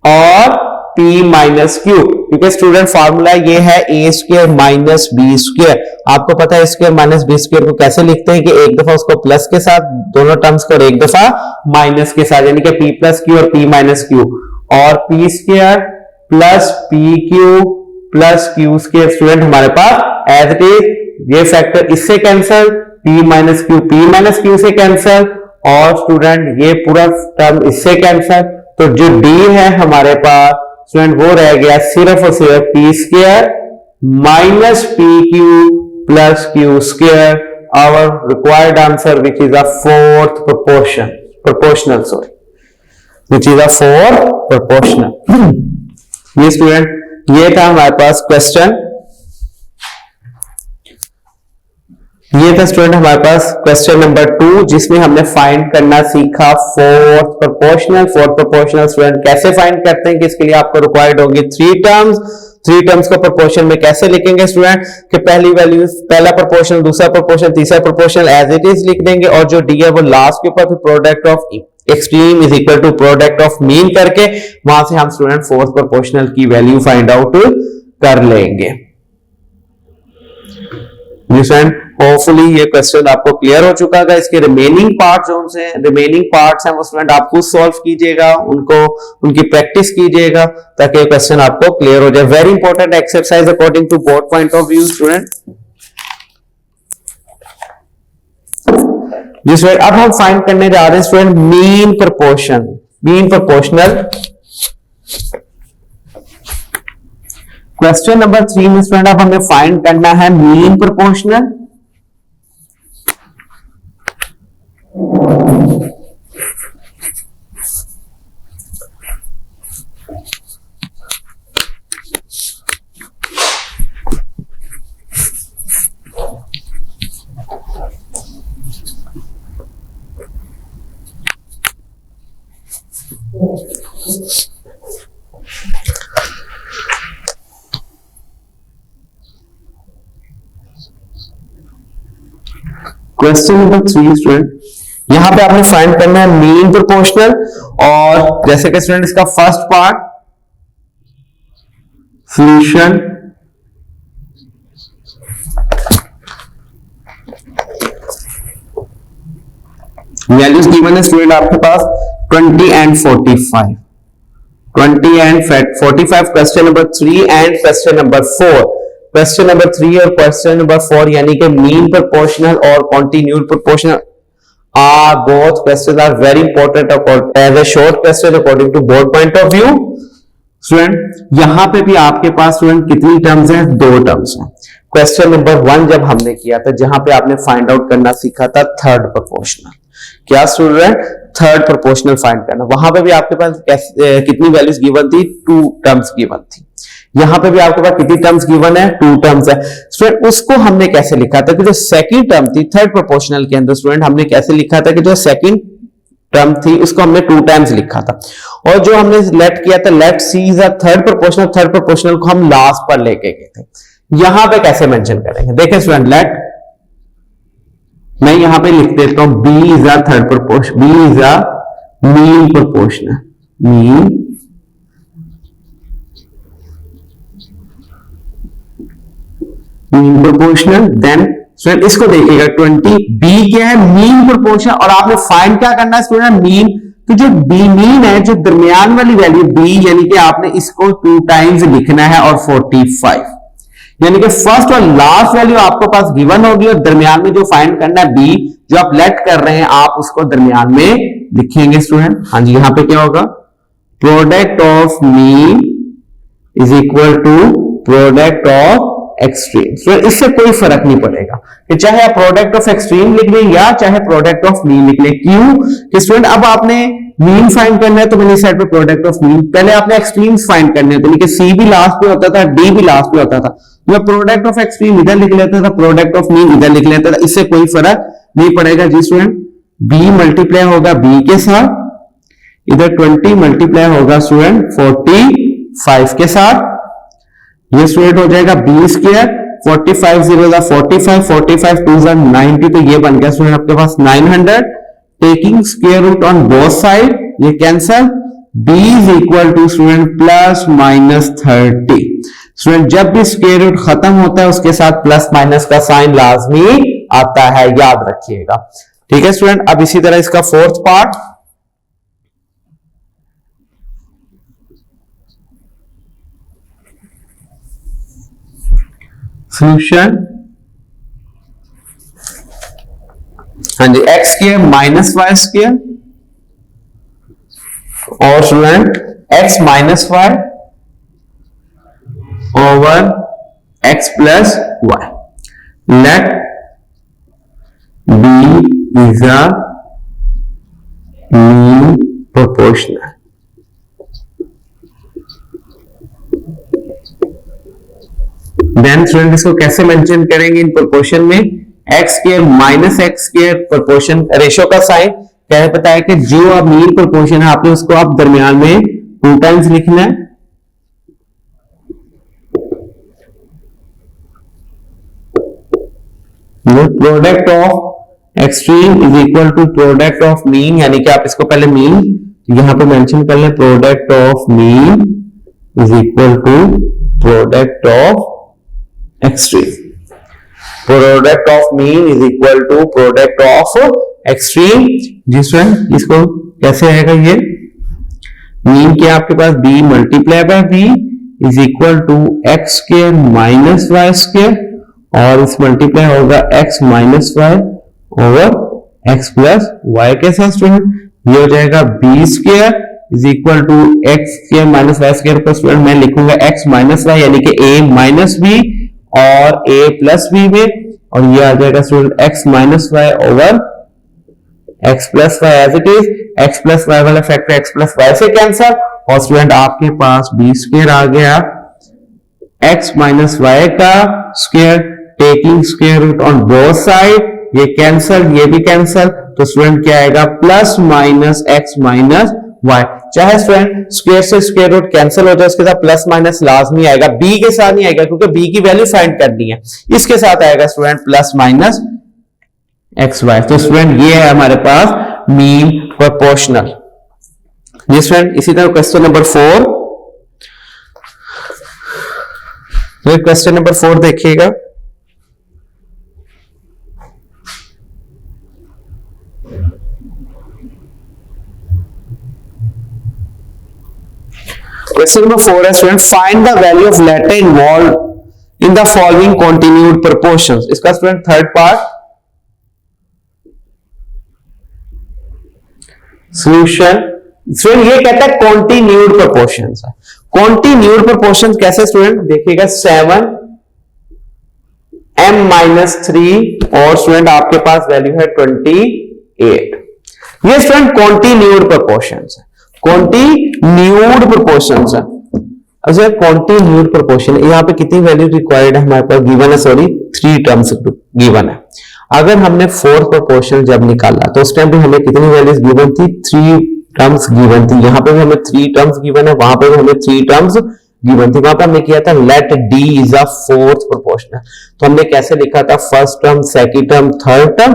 और पी माइनस क्यू, क्योंकि स्टूडेंट फार्मूला ये है A square minus B square. आपको पता है स्क्वायर माइनस बी स्क्वायर को कैसे लिखते हैं कि एक दफा उसको प्लस के साथ दोनों टर्म्स को और एक दफा माइनस के साथ, यानी कि पी प्लस क्यू और पी माइनस क्यू, और P square plus P Q plus Q square student हमारे पास एज इट इज, ये फैक्टर इससे कैंसल, पी माइनस क्यू से कैंसल, और स्टूडेंट ये पूरा टर्म इससे कैंसल, तो जो डी है हमारे पास स्टूडेंट वो रह गया सिर्फ और सिर्फ P square minus P Q plus Q square, our required answer which is a fourth proportional which is a fourth proportional. ये स्टूडेंट ये था हमारे पास क्वेश्चन, ये था स्टूडेंट हमारे पास क्वेश्चन नंबर 2, जिसमें हमने फाइंड करना सीखा fourth proportional. Fourth proportional student कैसे फाइंड करते हैं कि इसके लिए आपको रिक्वायर्ड होगी 3 टर्म्स को प्रोपोर्शन में कैसे लिखेंगे स्टूडेंट कि पहली वैल्यू पहला प्रोपोर्शनल, दूसरा प्रोपोर्शनल, तीसरा प्रोपोर्शनल एज इट इज लिख देंगे, और जो डी है वो लास्ट के ऊपर फिर product of extreme is equal to product of mean करके वहां से हम स्टूडेंट फोर्थ प्रोपोर्शनल की वैल्यू फाइंड आउट कर लेंगे। होपफुली ये क्वेश्चन आपको क्लियर हो चुका है। इसके रिमेनिंग पार्ट जो से रिमेनिंग पार्ट्स हैं वो स्टूडेंट आप खुद सॉल्व कीजिएगा, उनकी प्रैक्टिस कीजिएगा ताकि ये क्वेश्चन आपको क्लियर हो जाए। Very important exercise according to both point of view student. जिस वे अब हम फाइंड करने जा रहे हैं student mean proportional. Question number 3 में स्टूडेंट अब हमें फाइंड करना है mean proportional. Question number 3 student यहां पे आपने फाइंड करना है मीन प्रोपोर्शनल, और जैसे कि स्टूडेंट इसका first part solution, values given है स्टूडेंट आपके पास 20 and 45, 20 and 45, question number 3 and question number 4। Question number 3 और क्वेश्चन नंबर 4 यानी कि मीन प्रोपोर्शनल और continued proportional are both questions are very important as a short question according to both point of view। Student यहां पे भी आपके पास student कितनी टर्म्स हैं? 2 टर्म्स हैं। क्वेश्चन नंबर 1 जब हमने किया था जहां पे आपने फाइंड आउट करना सीखा था थर्ड प्रोपोर्शनल, क्या स्टूडेंट? थर्ड प्रोपोर्शनल फाइंड करना। वहां पे भी आपके पास कितनी वैल्यूज गिवन थी? 2 टर्म्स गिवन थी। यहां पे भी आपके पास कितनी टर्म्स गिवन है? 2 टर्म्स है। स्टूडेंट उसको हमने कैसे लिखा था कि जो सेकंड टर्म थी थर्ड प्रोपोर्शनल के अंदर स्टूडेंट हमने कैसे लिखा था कि जो सेकंड टर्म थी उसको हमने 2 टाइम्स लिखा था, और जो हमने लेट किया था late C is a third proportional को हम लास्ट पर लेके गए थे। यहां पे कैसे मेंशन करेंगे? देखिए स्टूडेंट लेट मैं यहां पे लिख देता हूं B is a third proportional, B is a mean proportional, mean proportional. Then student इसको देखिएगा 20 बी क्या है? मीन प्रोपोर्शनल, और आपने फाइंड क्या करना है स्टूडेंट? मीन। तो जो बी मीन है जो दरमियान वाली वैल्यू बी यानी कि आपने इसको 2 टाइम्स लिखना है, और 45 यानी कि फर्स्ट और लास्ट वैल्यू आपको पास गिवन होगी, और दरमियान में जो फाइंड करना है बी जो आप लेट कर रहे हैं आप उसको दरमियान में लिखेंगे स्टूडेंट। हाँ जी, यहां पे क्या होगा? Product of mean is equal to product of extreme. Student इससे कोई फर्क नहीं पड़ेगा कि चाहे आप प्रोडक्ट ऑफ एक्सट्रीम लिख लें या चाहे प्रोडक्ट ऑफ मीन लिख लें। क्यों कि स्टूडेंट अब आपने मीन फाइंड करना है तो मैंने साइड पे प्रोडक्ट ऑफ मीन, पहले आपने एक्सट्रीम्स फाइंड करने थे, लेकिन सी भी लास्ट पे होता था, डी भी लास्ट पे होता था, तो मैं प्रोडक्ट ऑफ एक्सट्रीम इधर लिख लेता था, प्रोडक्ट ऑफ मीन इधर लिख लेता था, इससे कोई फर्क नहीं पड़ेगा जी स्टूडेंट। बी मल्टीप्लाई होगा बी के साथ, इधर 20 मल्टीप्लाई होगा स्टूडेंट 45 के साथ, ये स्टूडेंट हो जाएगा बी स्क्वायर, 45 0 45, 45 2 90, तो ये बन गया स्टूडेंट आपके पास 900। Taking square root on both side, ये cancel, b is equal to student plus minus 30। Student जब भी स्क्वायर रूट खत्म होता है उसके साथ प्लस माइनस का साइन लाजमी आता है, याद रखिएगा। ठीक है स्टूडेंट, अब इसी तरह इसका फोर्थ पार्ट, सॉल्यूशन, हाँ जी, X square minus Y square और student X minus Y over X plus Y, let B is a mean proportional. Then student इसको कैसे मेंशन करेंगे इन प्रोपोर्शन में, X square minus X square proportion ratio का sign क्या पता है कि जो अब मीन प्रोपोर्शन है आपने उसको आप दरमियान में 2 टाइम्स लिखना है। Product of extreme is equal to product of mean, यानी कि आप इसको पहले मीन यहां पे मेंशन कर लें, product of mean is equal to product of extreme, product of mean is equal to product of extreme. जिसमें इसको कैसे आएगा, ये मीन क्या आपके पास b multiply by b is equal to X square minus Y square, और इस मल्टीप्लाई होगा x minus Y over x plus Y के साथ स्टूडेंट, ये हो जाएगा b square is equal to X square minus Y square पर student मैं लिखूंगा x माइनस वाई यानी कि a माइनस b और a प्लस b में, और ये आ जाएगा student x minus Y over x plus Y as it is, x plus Y वाला फैक्टर x प्लस वाई से कैंसल, और स्टूडेंट आपके पास b स्क्वायर आ गया, x माइनस वाई का square, taking square root on both side, ये cancel ये भी कैंसल, तो स्टूडेंट क्या आएगा plus minus x minus Y. चाहे स्टूडेंट स्क्वायर से स्क्वायर रूट कैंसिल हो जाए उसके साथ प्लस माइनस लाजमी आएगा, b के साथ नहीं आएगा क्योंकि b की वैल्यू फाइंड करनी है, इसके साथ आएगा student plus minus X Y. तो स्टूडेंट ये है हमारे पास मीन प्रोपोर्शनल। ये स्टूडेंट इसी तरह क्वेश्चन नंबर 4, क्वेश्चन नंबर 4 देखिएगा, क्वेश्चन नंबर 4 है student, find the value of letter involve in the following continued proportions. इसका student third part, solution. Student ये कहता है कॉन्टिन्यूड प्रोपोर्शंस है। कॉन्टिन्यूड प्रोपोर्शंस कैसे स्टूडेंट देखिएगा, 7 m माइनस 3 और स्टूडेंट आपके पास वैल्यू है 28। ये स्टूडेंट कॉन्टिन्यूड प्रोपोर्शंस है, कॉन्टिन्यूड प्रोपोर्शंस है। अच्छा कॉन्टिन्यूड प्रोपोर्शन, यहाँ पे कितनी वैल्यू रिक्वायर्ड है हमारे पास, गिवन है, सॉरी 3 टर्म्स गिवन है। अगर हमने 4 प्रोपोर्शन जब निकाला तो उस टाइम पे हमें कितनी वैल्यूज गिवन थी, 3 टर्म्स गिवन थी। यहाँ पे भी हमें 3 टर्म्स गिवन है, वहां पे भी हमें 3 टर्म्स गिवन थी। वहां पे हमने किया था let D is a fourth proportional, तो हमने कैसे लिखा था, first term, second term, third term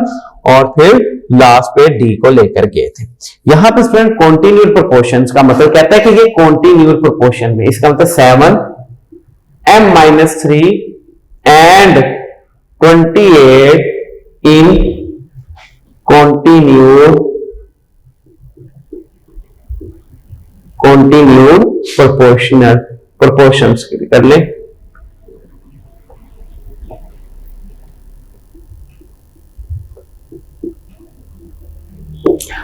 और फिर लास्ट पे डी को लेकर गए थे। यहां पे स्टूडेंट कॉन्टिन्यूड प्रोपोर्शंस का मतलब कहता है कि ये कॉन्टिन्यूड प्रोपोर्शन में, इसका मतलब 7 m minus 3 and 28 in continued proportions कर ले।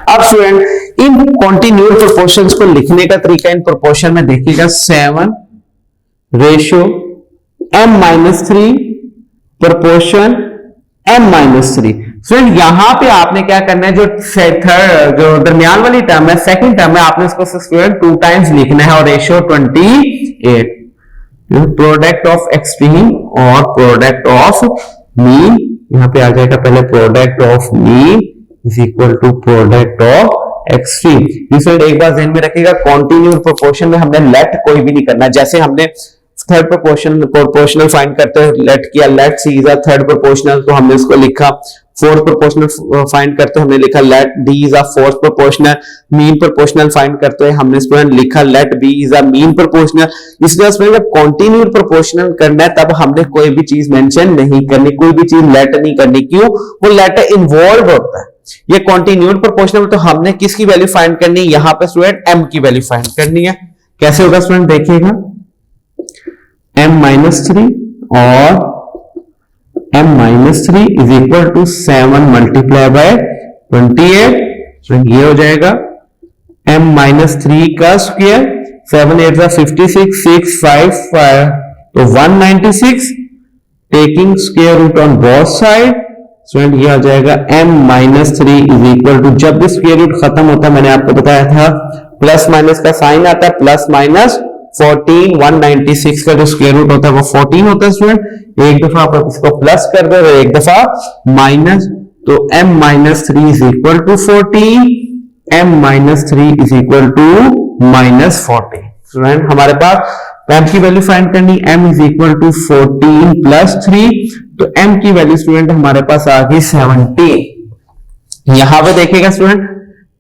अब स्टूडेंट इन कॉन्टिन्यूड प्रोपोर्शंस को लिखने का तरीका इन प्रोपोर्शन में देखिएगा, 7 ratio m-3 proportion m-3। Friend यहां पे आपने क्या करना है, जो थर्ड जो दरमियान वाली टर्म है, सेकंड टर्म है, आपने इसको स्टूडेंट 2 टाइम्स लिखना है और रेशियो 28। प्रोडक्ट ऑफ एक्सट्रीम और प्रोडक्ट ऑफ मीन, यहां पे आ जाएगा पहले product of mean is equal to product of extreme. Friend एक बार ध्यान में रखिएगा, कॉन्टिन्यूअस प्रोपोर्शन में हमने लेट कोई भी नहीं करना। जैसे हमने थर्ड प्रोपोर्शनल फाइंड करते हैं, लेट किया, late C is a third proportional, तो हमने इसको लिखा। फोर्थ प्रोपोर्शनल फाइंड करते हैं, हमने लिखा let D is a fourth proportional. Mean proportional find करते हैं, हमने स्टूडेंट लिखा let B is a mean proportional. इसलिए स्टूडेंट जब कॉन्टिन्यूअस प्रोपोर्शनल करना है तब हमने कोई भी चीज मेंशन नहीं करनी, कोई भी चीज लेट नहीं करनी। क्यों? वो लेट इन्वॉल्व होता है। ये कॉन्टिन्यूअस प्रोपोर्शनल, तो हमने किसकी वैल्यू फाइंड करनी है, यहां पे स्टूडेंट एम की वैल्यू फाइंड करनी है। कैसे होगा स्टूडेंट देखिएगा, m-3 और m-3 is equal to 7 multiply by 28। तो ये हो जाएगा m-3 का स्क्वायर, 7 8 56, 6 5 5, तो 196, taking square root on both side. Student ये आ जाएगा m-3 इज इक्वल टू, जब भी स्क्वायर रूट खत्म होता है, मैंने आपको बताया था प्लस माइनस का साइन आता है, प्लस माइनस 14, 196 का जो स्क्वायर रूट होता है वो 14 होता है स्टूडेंट। एक दफा आप इसको प्लस कर दो, एक दफा माइनस, तो m-3 is equal to 14, m-3 is equal to -14। Student हमारे पास m की वैल्यू फाइंड करनी, m is equal to 14 plus 3, तो m की वैल्यू स्टूडेंट हमारे पास आ गई 17। यहां पे देखिएगा student,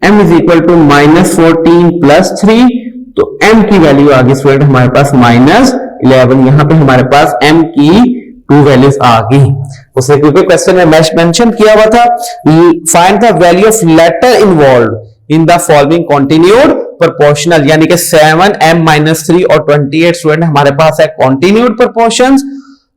m is equal to -14 plus 3, तो m की वैल्यू आ गई स्टूडेंट हमारे पास -11। यहां पे हमारे पास m की 2 वैल्यूज आ गई। उसने क्योंकि क्वेश्चन में मेंशन किया हुआ था, find the value of letter involve in the following continued proportional, यानी कि 7 m-3 और 28 स्टूडेंट हमारे पास है कॉन्टिन्यूड प्रोपोर्शंस।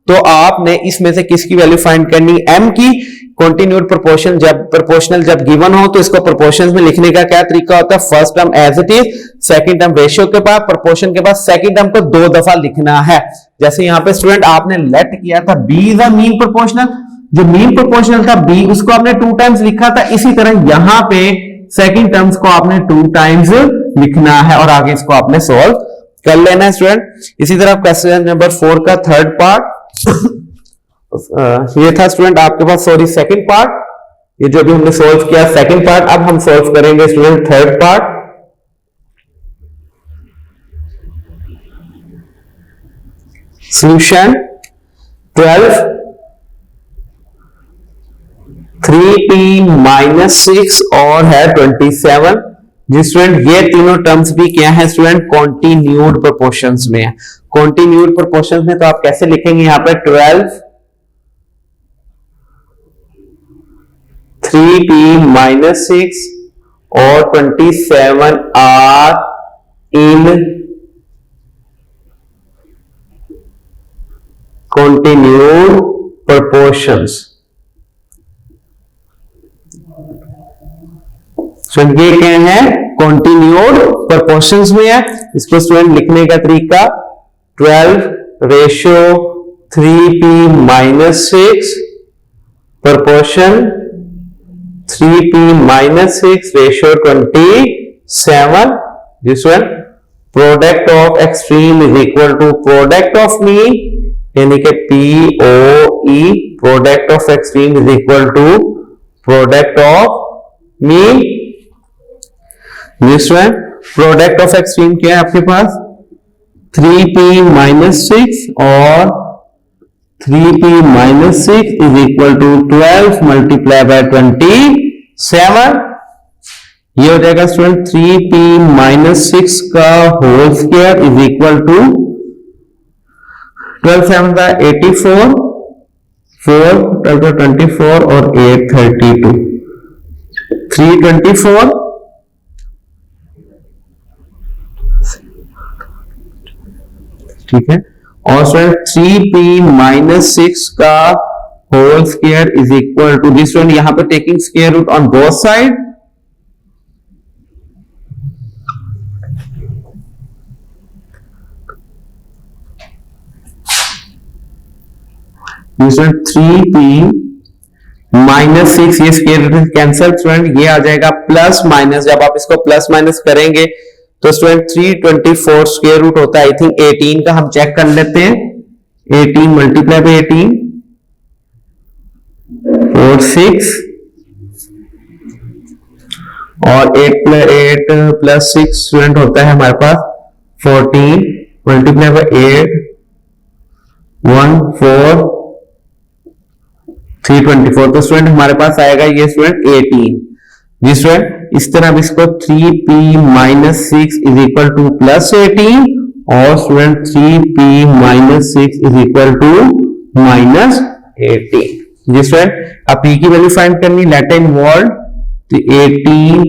तो आपने इसमें से किसकी वैल्यू फाइंड करनी, m की। कॉन्टिन्यूड प्रोपोर्शनल जब गिवन हो तो इसको प्रोपोर्शंस में लिखने का क्या तरीका होता है, first term as it is, second term ratio के बाद, प्रोपोर्शन के बाद सेकंड टर्म को 2 दफा लिखना है। जैसे यहां पे स्टूडेंट आपने लेट किया था b is a mean proportional, जो मीन प्रोपोर्शनल था b उसको आपने 2 टाइम्स लिखा था। इसी तरह यहां पे सेकंड टर्म्स को आपने 2 टाइम्स लिखना है और आगे इसको आपने सोल्व कर लेना है स्टूडेंट। इसी तरह क्वेश्चन नंबर 4 का थर्ड पार्ट ये था स्टूडेंट आपके पास, सॉरी सेकंड पार्ट, ये जो भी हमने सोल्व किया सेकंड पार्ट। अब हम सोल्व करेंगे student third part. Solution 12 3p-6 और है 27। जी स्टूडेंट ये तीनों टर्म्स भी क्या है स्टूडेंट, कॉन्टिन्यूड प्रोपोर्शंस में है। कॉन्टिन्यूड प्रोपोर्शंस में तो आप कैसे लिखेंगे, यहां पर 12 3p-6 और 27 आर इन कॉन्टिन्यूड प्रोपोर्शंस। ये क्या है, कॉन्टिन्यूड प्रोपोर्शंस में है। इसको स्टूडेंट लिखने का तरीका 12 ratio 3p-6 proportion 3p-6 ratio 27। This one product of extreme is equal to product of mean, यानी कि POE, product of extreme is equal to product of mean. This one product of extreme क्या है आपके पास, 3p-6 और 3p-6 is equal to 12 multiply by 27। ये हो जाएगा स्टूडेंट 3p-6 का whole square is equal to 12 7 का 84, 4 12 का 24 और 8 32, 324। ठीक है, और स्टूडेंट 3p-6 का whole square is equal to this one, यहां पर taking square root on both side, student 3p minus 6, ये स्क्वायर रूट कैंसिल स्टूडेंट, ये आ जाएगा प्लस माइनस, जब आप इसको प्लस माइनस करेंगे तो स्टूडेंट 324 स्क्वायर रूट होता है आई थिंक 18 का, हम चेक कर लेते हैं। 18 मल्टीप्लाई बाई 18 और 6 और 8 प्लस 6 स्टूडेंट होता है हमारे पास 14 मल्टीप्लाई बाई 8 1 4 324, तो स्टूडेंट हमारे पास आएगा ये स्टूडेंट 18। जी स्टूडेंट, इस तरह अब इसको 3p minus 6 is equal to plus 18 और student 3p minus 6 is equal to minus 18। जी स्टूडेंट, अब p की वैल्यू फाइंड करनी, लेट इन्वॉल्व, तो 18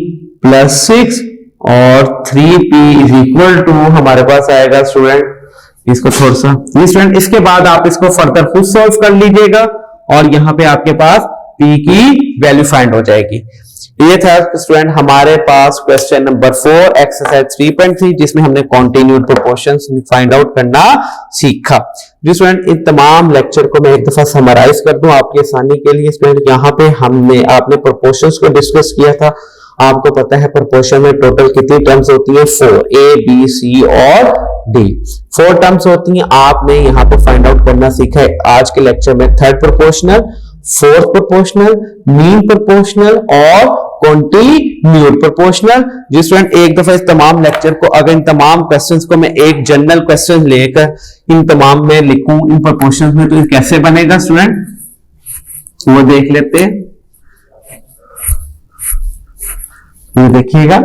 प्लस 6 और 3p इज इक्वल टू हमारे पास आएगा स्टूडेंट, इसको थोड़ा सा, जी स्टूडेंट, इसके बाद आप इसको फर्दर खुद सॉल्व कर लीजिएगा और यहां पे आपके पास p की वैल्यू फाइंड हो जाएगी। ये था स्टूडेंट हमारे पास क्वेश्चन नंबर 4 एक्सरसाइज 3.3, जिसमें हमने कॉन्टिन्यूड प्रोपोर्शंस फाइंड आउट करना सीखा। जी स्टूडेंट, इन तमाम लेक्चर को मैं एक दफा समराइज कर दूं आपकी आसानी के लिए। स्टूडेंट, यहाँ पे आपने प्रोपोर्शंस को डिस्कस किया था। आपको पता है प्रोपोर्शन में टोटल कितनी टर्म्स होती है, 4, A, B, C और D, 4 टर्म्स होती हैं। आपने यहाँ पे फाइंड आउट करना सीखा है आज के लेक्चर में third proportional, fourth proportional, mean proportional और कॉन्टिन्यूड प्रोपोर्शनल। जी स्टूडेंट, एक दफा इस तमाम लेक्चर को, अगर इन तमाम क्वेश्चंस को मैं एक जनरल क्वेश्चन लेकर इन तमाम में लिखूं इन प्रोपोर्शंस में, तो ये कैसे बनेगा स्टूडेंट, वो देख लेते हैं। ये देखिएगा,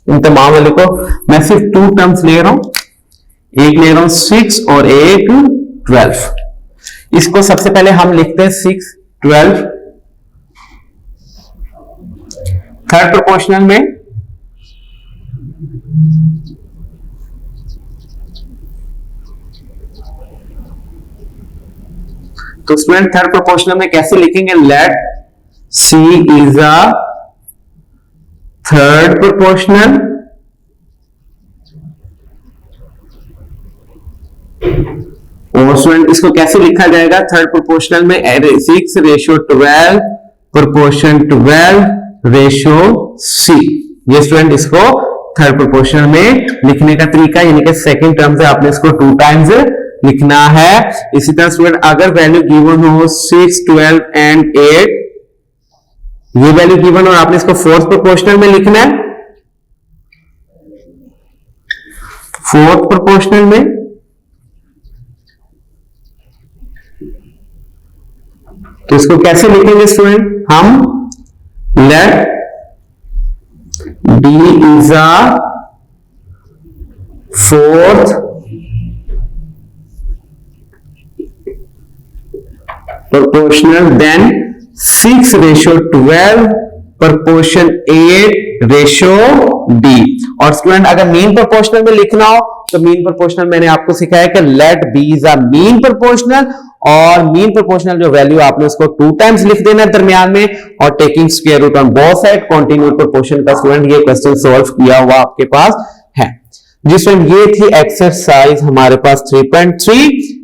इन तमाम वाले को मैं सिर्फ 2 टर्म्स ले रहा हूं, एक ले रहा हूं 6 और एक 12। इसको सबसे पहले हम लिखते हैं 6, 12 थर्ड प्रोपोर्शनल में। तो स्टूडेंट थर्ड प्रोपोर्शनल में कैसे लिखेंगे, let C is a third proportional और स्टूडेंट इसको कैसे लिखा जाएगा, थर्ड प्रोपोर्शनल में 6 रेशियो 12 प्रोपोर्शन 12 रेशियो C। ये स्टूडेंट इसको थर्ड प्रोपोर्शनल में लिखने का तरीका, यानी कि सेकंड टर्म से आपने इसको 2 टाइम्स लिखना है। इसी तरह स्टूडेंट अगर वैल्यू गिवन हो 6, 12 एंड 8, ये वैल्यू गिवन और आपने इसको फोर्थ प्रोपोर्शनल में लिखना है, फोर्थ प्रोपोर्शनल में। तो इसको कैसे लिखेंगे स्टूडेंट हम, let D is a fourth proportional, then 6 ratio 12 proportion 8 ratio D। और स्टूडेंट अगर मीन प्रोपोर्शनल में लिखना हो तो मीन प्रोपोर्शनल मैंने आपको सिखाया कि let B is a mean proportional, और मीन प्रोपोर्शनल जो वैल्यू आपने उसको 2 टाइम्स लिख देना है दरमियान में, और taking square root on both side. Continued proportion का स्टूडेंट ये क्वेश्चन सॉल्व किया हुआ आपके पास है। जी स्टूडेंट, ये थी एक्सरसाइज हमारे पास 3.3।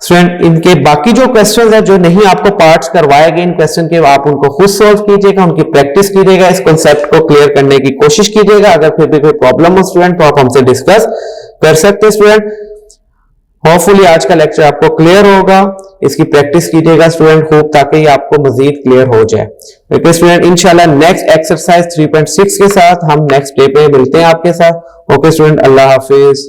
स्टूडेंट इनके बाकी जो क्वेश्चंस है, जो नहीं आपको पार्ट्स करवाए गए इन क्वेश्चन के, आप उनको खुद सॉल्व कीजिएगा, उनकी प्रैक्टिस कीजिएगा, इस कॉन्सेप्ट को क्लियर करने की कोशिश कीजिएगा। अगर फिर भी कोई प्रॉब्लम हो स्टूडेंट तो आप हमसे डिस्कस कर सकते हैं स्टूडेंट। होपफुली आज का लेक्चर आपको क्लियर होगा, इसकी प्रैक्टिस कीजिएगा स्टूडेंट खूब, ताकि आपको मजीद क्लियर हो जाए। ओके स्टूडेंट, इंशाल्लाह नेक्स्ट एक्सरसाइज 3.6 के साथ हम नेक्स्ट डे पे मिलते हैं आपके साथ। ओके स्टूडेंट, अल्लाह हाफिज।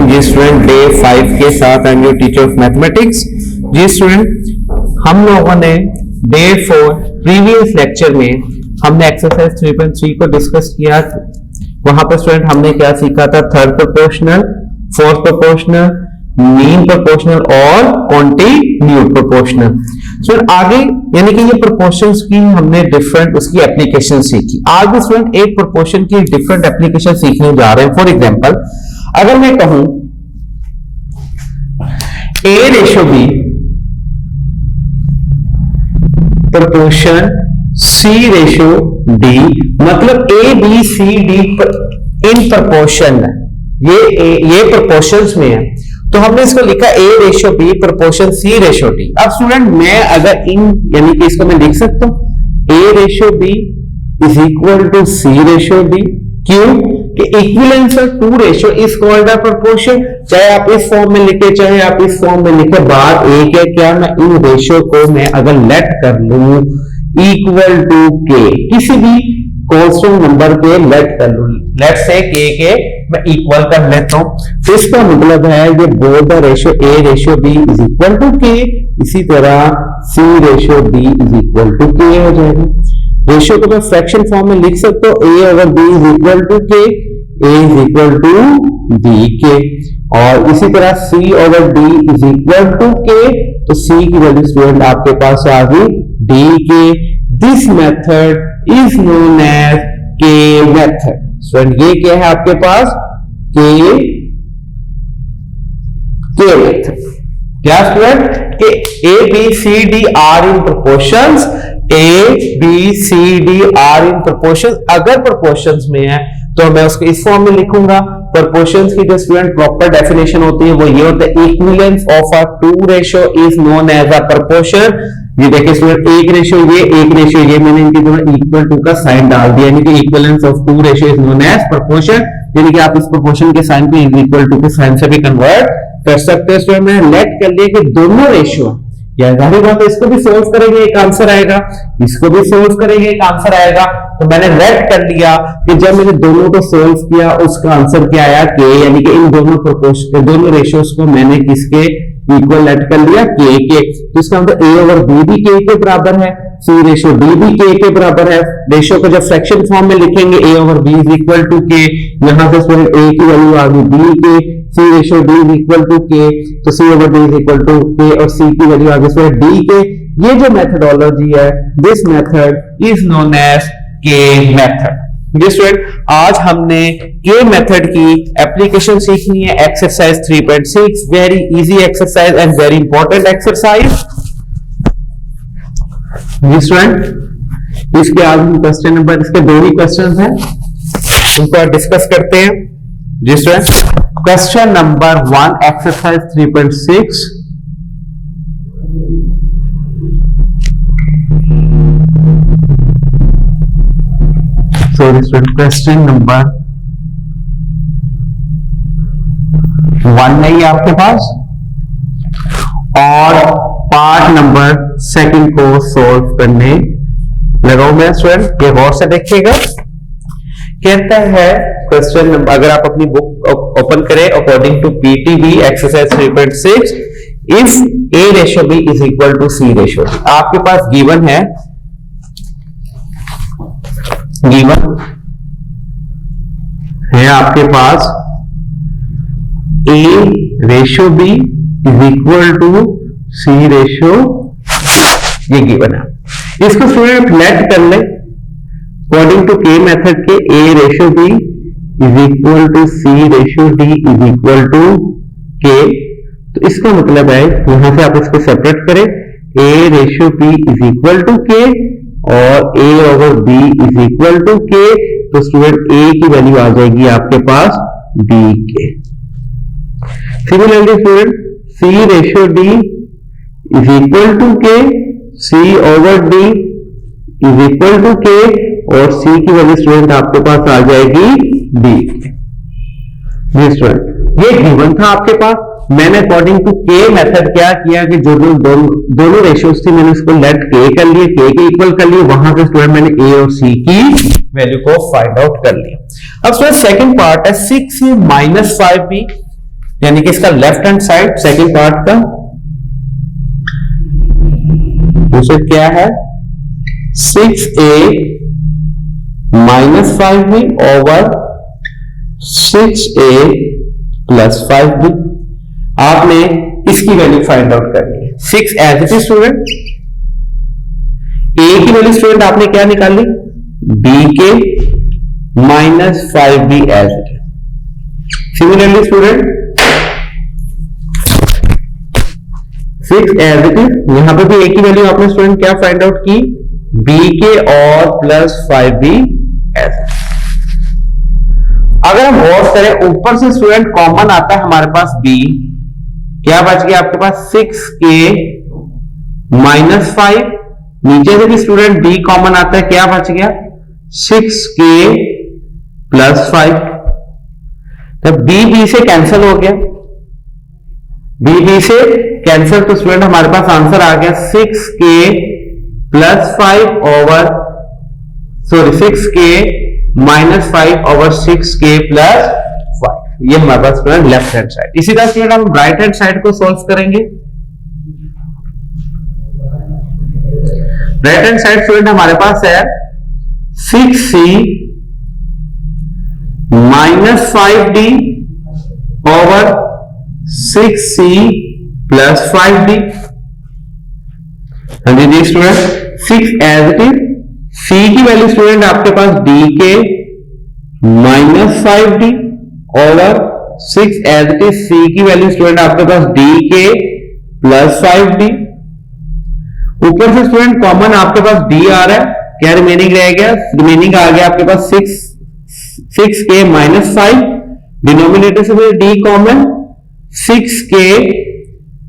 जी स्टूडेंट, डे 5 के साथ I am your teacher of mathematics. जी स्टूडेंट, हम लोगों ने डे 4 प्रीवियस लेक्चर में हमने एक्सरसाइज 3.3 को डिस्कस किया। वहां पर स्टूडेंट हमने क्या सीखा था, third proportional, fourth proportional, mean proportional और कॉन्टिन्यूड प्रोपोर्शनल। स्टूडेंट आगे यानी कि ये प्रोपोर्शंस की हमने डिफरेंट उसकी एप्लीकेशन सीखी। आगे स्टूडेंट एक प्रोपोर्शन की डिफरेंट एप्लीकेशन सीखने जा रहे हैं। फॉर एग्जांपल अगर मैं कहूं A/B प्रोपोर्शन C/D, मतलब ABCD इन प्रोपोर्शन ये प्रोपोर्शंस में है, तो हमने इसको लिखा A/B प्रोपोर्शन C/D। अब स्टूडेंट मैं अगर इन यानी कि इसको मैं लिख सकता हूं A/B is equal to C/D। क्यों कि equivalence of two ratio is called a proportion. चाहे आप इस फॉर्म में लिखे चाहे आप इस फॉर्म में लिखे, बात एक है क्या, मैं इन रेशियो को मैं अगर लेट कर लूं इक्वल टू के, किसी भी कांस्टेंट नंबर के लेट कर लूं, लेट से के मैं इक्वल कर लेता हूं, तो इसका मतलब है ये both the ratio A/B is equal to k, इसी तरह C/D इज इक्वल टू के हो जाएगा। रेशियो को मैं फ्रैक्शन फॉर्म में लिख सकता हूं A/B is equal to k, A is equal to B k, और इसी तरह C/D is equal to k, तो C की वैल्यू स्टूडेंट आपके पास आ गई D k. This method is known as k method. Student ये क्या है आपके पास, के मेथड। क्या स्टूडेंट कि ABCD are in proportions, ABCD are in proportions. अगर प्रोपोर्शंस में है तो मैं उसको इस फॉर्म में लिखूंगा। प्रोपोर्शंस की जो स्टूडेंट प्रॉपर डेफिनेशन होती है वो ये होता है, equivalence of a two ratio is known as a proportion. ये देखिए स्टूडेंट एक रेशियो ये मैंने इनके दोनों इक्वल टू का साइन डाल दिया, यानी कि equivalence of two ratio is known as proportion, यानी कि आप इस प्रोपोर्शन के साइन को इक्वल टू के साइन से भी कन्वर्ट कर सकते हैं। स्टूडेंट मैंने लेट कर लिया कि दोनों रेशियो, या जाहिर बात है इसको भी सोल्व करेंगे एक आंसर आएगा, इसको भी सोल्व करेंगे एक आंसर आएगा, तो मैंने लेट कर लिया कि जब मैंने दोनों को सोल्व किया उसका आंसर क्या आया, के, यानी कि इन दोनों प्रोपोर्शन दोनों रेशियोज को मैंने किसके इक्वल लेट कर लिया, के। तो इसका मतलब A/B भी के बराबर है, C/D भी के बराबर है। रेशियो को जब फ्रैक्शन फॉर्म में लिखेंगे A/B इज इक्वल टू के, यहां से स्टूडेंट A की वैल्यू आ गई B के, C/D is equal to k, तो C/D इज इक्वल टू के, और C की वैल्यू आ गई स्टूडेंट D के। ये जो मेथडोलॉजी है, this method is known as k method. जी स्टूडेंट आज हमने के मेथड की एप्लीकेशन सीखनी है, exercise 3.6, very easy exercise and very important exercise. जी स्टूडेंट इसके आज हम क्वेश्चन नंबर, इसके दो ही क्वेश्चन हैं, उनको डिस्कस करते हैं। जी student question number 1 exercise 3.6, sorry student question number 1 नहीं है आपके पास, और पार्ट नंबर 2 को सोल्व करने लगाओ मैं। स्टूडेंट ये गौर से देखिएगा, कहता है क्वेश्चन नंबर, अगर आप अपनी बुक ओपन करें according to PTB exercise 3.6, if A/B is equal to C/D, आपके पास गिवन है, गिवन है आपके पास A/B is equal to C/D, ये गिवन है। इसको स्टूडेंट लेट कर ले अकॉर्डिंग टू के मेथड के, A/B is equal to C/D is equal to k, तो इसका मतलब है यहां से आप इसको सेपरेट करें, A/B इज इक्वल टू के और A/B is equal to k, तो स्टूडेंट A की वैल्यू आ जाएगी आपके पास B k. Similarly student C/D is equal to k, C/D is equal to के, और C की वैल्यू स्टूडेंट आपके पास आ जाएगी B के। जी स्टूडेंट ये गिवन था आपके पास, मैंने अकॉर्डिंग टू के मेथड क्या किया कि जो दोनों रेशियोज थी मैंने उसको लेट के कर लिए, के इक्वल कर लिए, वहां से स्टूडेंट मैंने A और C की वैल्यू को फाइंड आउट कर लिया। अब स्टूडेंट सेकंड पार्ट है 6A माइनस 5B, यानी कि इसका left hand side second part का दूसरा क्या है, 6A minus 5B over 6a plus 5b। आपने इसकी वैल्यू फाइंड आउट करनी है। 6 as it is student, a की वैल्यू स्टूडेंट आपने क्या निकाली, b k minus 5b as it is. Similarly student 6 as it is, यहां पे भी a की वैल्यू आपने स्टूडेंट क्या फाइंड आउट की, b के और प्लस 5b एज। अगर हम गौर करें ऊपर से स्टूडेंट कॉमन आता है हमारे पास b, क्या बच गया आपके पास 6k माइनस 5, नीचे से भी स्टूडेंट b कॉमन आता है, क्या बच गया 6k प्लस 5। तो b से कैंसिल हो गया, b से कैंसिल, तो स्टूडेंट हमारे पास आंसर आ गया 6k plus 5 over 6k minus 5 over 6k plus 5। ये हमारे पास स्टूडेंट लेफ्ट हैंड साइड। इसी तरह स्टूडेंट हम राइट हैंड साइड को सॉल्व करेंगे। राइट हैंड साइड स्टूडेंट हमारे पास है 6c minus 5d over 6c plus 5d। हाँ जी student 6 as it is, c की वैल्यू स्टूडेंट आपके पास d के minus 5d over 6 as it is, c की वैल्यू स्टूडेंट आपके पास d के प्लस 5d। ऊपर से स्टूडेंट कॉमन आपके पास d आ रहा है, क्या रिमेनिंग रह गया, रिमेनिंग आ गया आपके पास 6k माइनस 5, डिनोमिनेटर से भी d common, 6k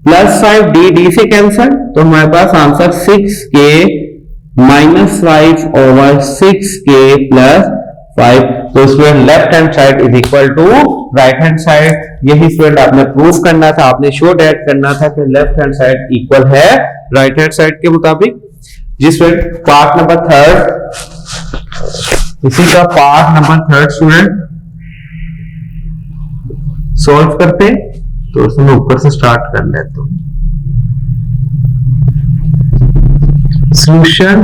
plus 5d, d से कैंसल, तो हमारे पास answer 6k minus 5 over 6k plus 5। तो student left hand side is equal to right hand side. यही स्टूडेंट आपने प्रूफ करना था, आपने शो डेट करना था कि लेफ्ट हैंड साइड इक्वल है राइट हैंड साइड के मुताबिक। जिस पार्ट नंबर 3, इसी का पार्ट नंबर 3 स्टूडेंट सॉल्व करते, तो उसमें ऊपर से स्टार्ट कर लेते हैं। सॉल्यूशन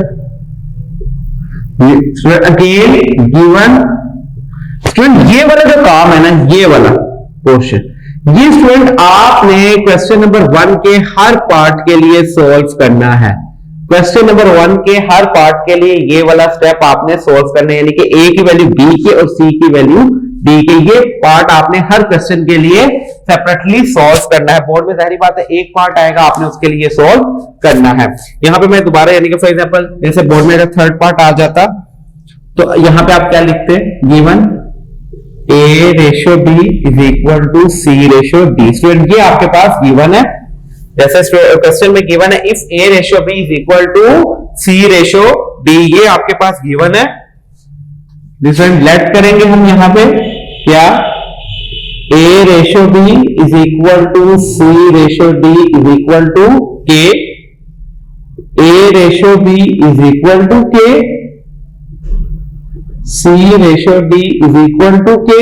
अगेन गिवन स्टूडेंट, ये वाला जो काम है ना, ये वाला पोर्शन, ये स्टूडेंट आपने क्वेश्चन नंबर 1 के हर पार्ट के लिए सॉल्व करना है। क्वेश्चन नंबर 1 के हर पार्ट के लिए ये वाला स्टेप आपने सॉल्व करना है, यानी कि a की वैल्यू b के और c की वैल्यू d के, ये पार्ट आपने हर क्वेश्चन के लिए सेपरेटली सॉल्व करना है। बोर्ड में जाहिर बात है एक पार्ट आएगा, आपने उसके लिए सॉल्व करना है। यहां पे मैं दोबारा, यानी कि फॉर एग्जांपल जैसे बोर्ड में अगर थर्ड पार्ट आ जाता, तो यहां पे आप क्या लिखते, given a ratio b is equal to c ratio d। Student ये आपके पास गिवन है, जैसे क्वेश्चन में गिवन है if a ratio b is equal to c ratio d, ये आपके पास गिवन है। स्टूडेंट लेट करेंगे हम यहां पे क्या, a ratio b is equal to c ratio d is equal to k, a ratio b is equal to k, c ratio d is equal to k,